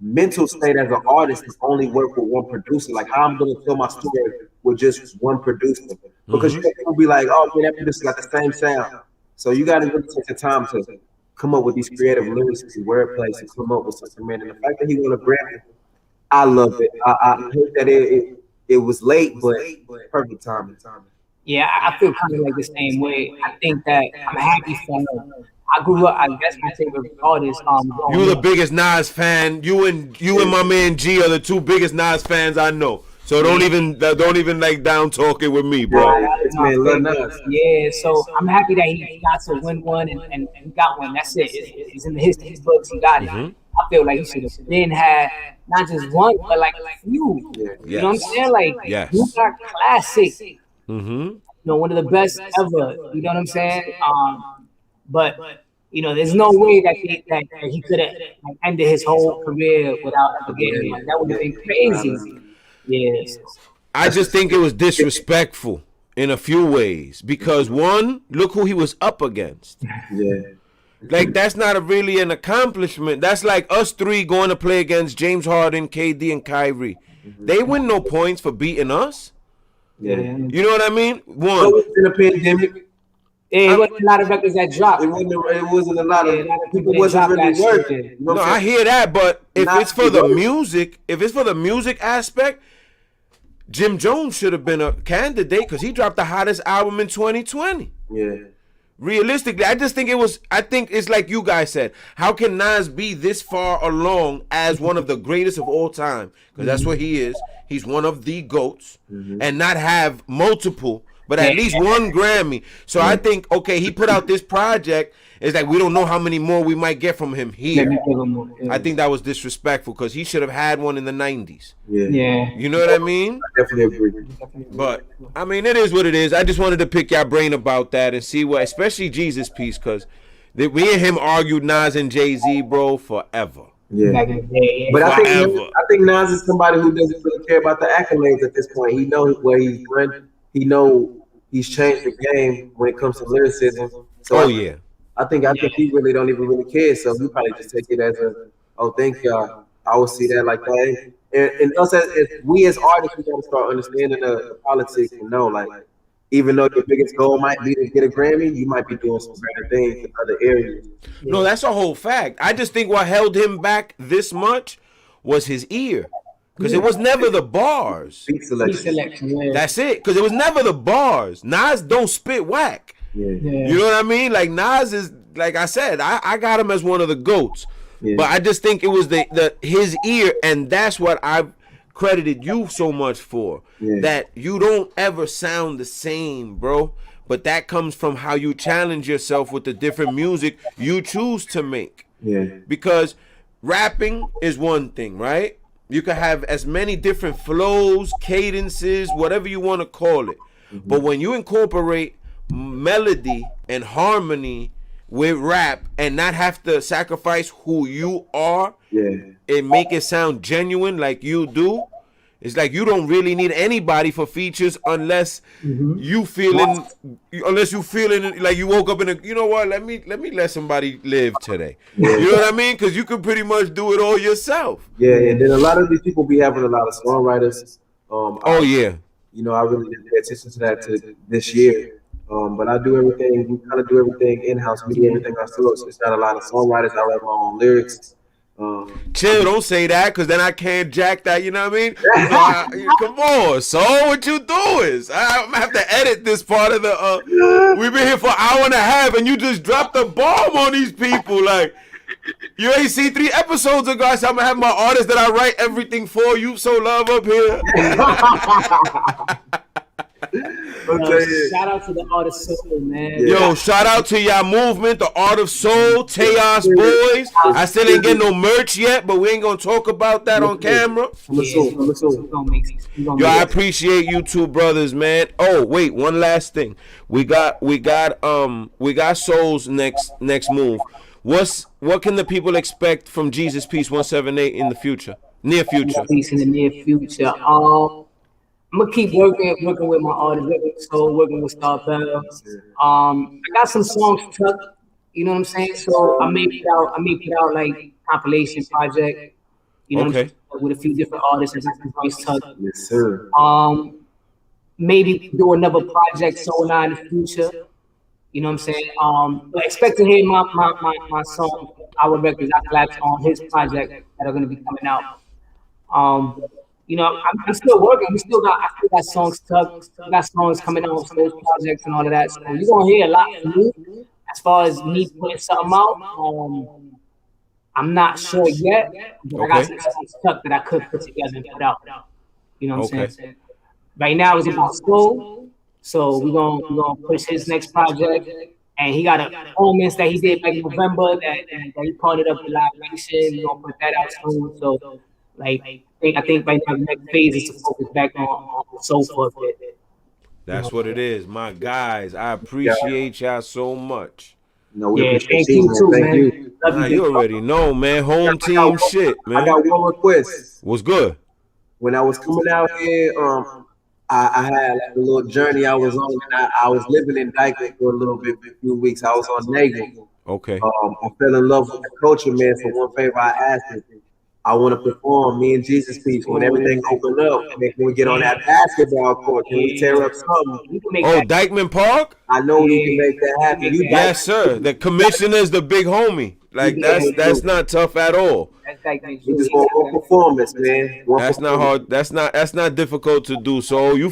mental state as an artist to only work with one producer. Like how I'm gonna tell my story with just one producer. Because you can be like, oh man, that producer got the same sound. So you gotta really take the time to come up with these creative lyrics and wordplay to come up with something, man. And the fact that he won a Grammy, I love it. I hate that it was late, but perfect timing. Yeah, I feel kind of like the same way. I think that I'm happy for him. I grew up, I guess my favorite artist. You the biggest Nas fan. You and my man G are the two biggest Nas fans I know. So don't even like down talk it with me, bro. Yeah, so I'm happy that he got to win one and he got one. That's it. It's in the history books. He got it. I feel like he should have been had not just one, but like a few. You know what I'm saying? Like you got classic. You know, one of the best ever. You know what I'm saying? But you know, there's no way that he could have ended his whole career without ever getting one. That would have been crazy. Yes. I just think it was disrespectful in a few ways because one, look who he was up against. Yeah. Like that's not really an accomplishment. That's like us three going to play against James Harden, KD, and Kyrie. They win no points for beating us. Yeah. You know what I mean? One. So in a pandemic. It wasn't a lot of records that dropped. It wasn't a lot of people that wasn't dropped really last year. working. You know No, what I'm I saying? hear that, but if Not it's for the working. music, if it's for the music aspect, Jim Jones should have been a candidate because he dropped the hottest album in 2020. Yeah. Realistically, I just think I think it's like you guys said. How can Nas be this far along as one of the greatest of all time? Because that's what he is. He's one of the GOATs. And not have multiple, but at least one Grammy. So I think, okay, he put out this project. It's like we don't know how many more we might get from him here. I think that was disrespectful because he should have had one in the 90s. Yeah. You know what I mean? I definitely agree. But I mean, it is what it is. I just wanted to pick your brain about that and see what, especially Jesus Piece, because me and him argued Nas and Jay-Z, bro, forever. Yeah. But I think Nas is somebody who doesn't really care about the accolades at this point. He knows where he's run. He know he's changed the game when it comes to lyricism. So I think he really don't even really care. So he probably just take it as thank y'all. I will see that like that. And us as we as artists, we gotta start understanding the politics and know, like, even though your biggest goal might be to get a Grammy, you might be doing some better things in other areas. No, that's a whole fact. I just think what held him back this much was his ear. Because it was never the bars. Beat selection. That's it. Because it was never the bars. Nas don't spit whack. You know what I mean? Like, Nas is, like I said, I got him as one of the GOATs. But I just think it was his ear, and that's what I've credited you so much for. That you don't ever sound the same, bro. But that comes from how you challenge yourself with the different music you choose to make. Because rapping is one thing, right? You can have as many different flows, cadences, whatever you want to call it. But when you incorporate melody and harmony with rap and not have to sacrifice who you are and make it sound genuine like you do, it's like you don't really need anybody for features unless you feeling like you woke up in a, you know what, let me let somebody live today. You know what I mean? Because you can pretty much do it all yourself. And then a lot of these people be having a lot of songwriters. You know, I really didn't pay attention to that this year. But I do everything. We kind of do everything in house. We do everything ourselves. So it's not a lot of songwriters. I write my own lyrics. Chill, don't say that, because then I can't jack that. You know what I mean? Come on, so what you doing? I'm gonna have to edit this part of the. We've been here for an hour and a half, and you just dropped the bomb on these people. Like, you ain't see 3 episodes ago. I said I'm gonna have my artist that I write everything for. You so love up here. Shout out to the Art of Soul, man. Yo, shout out to y'all movement, the Art of Soul, Teos Boys. I still ain't get no merch yet, but we ain't gonna talk about that on camera. Yo, I appreciate you two brothers, man. Oh, wait, one last thing. We got Soul's next move. What can the people expect from Jesus Piece 178 in the future? Near future. Piece in the near future. I'm gonna keep working with my artists, working with STARBEL. I got some songs tucked, you know what I'm saying? So I may put out like compilation project, you know, with a few different artists and some songs tucked. Yes, sir. Maybe do another project now in the future. You know what I'm saying? But expect to hear my song, our records, I collapsed on his project that are gonna be coming out. You know, I'm still working. I still got songs tucked. I got songs coming out for those projects and all of that. So you're gonna hear a lot from me as far as me putting something out. I'm not sure yet, but I got some songs tucked that I could put together and put out. You know what I'm saying? Right now it's about Soul, so we're gonna push his next project. And he got a performance that he did back in November that he partnered up with Live Nation. We're gonna put that out soon. So like. I think right now the next phase is to focus back on Soul for a bit. That's what it is, my guys. I appreciate y'all so much. No, we appreciate thank you too, man. You already know, man. Home team shit, man. I got one request. What's good? When I was coming out here, I had like a little journey I was on, and I was living in DYCKMAN for a few weeks. I was on Nagel. Okay. I fell in love with the culture, man. For one favor I asked him. I want to perform me and Jesus Peace when everything open up, and then when we get on that basketball court, can we tear up something? You can make Oh, that. Dyckman Park? I know we can Yeah, make that happen. make You that Yes, sir. The commissioner's the big homie. Like that's not tough at all. That's like this. we just want one performance, man. One That's not performance. hard. That's not difficult to do. So you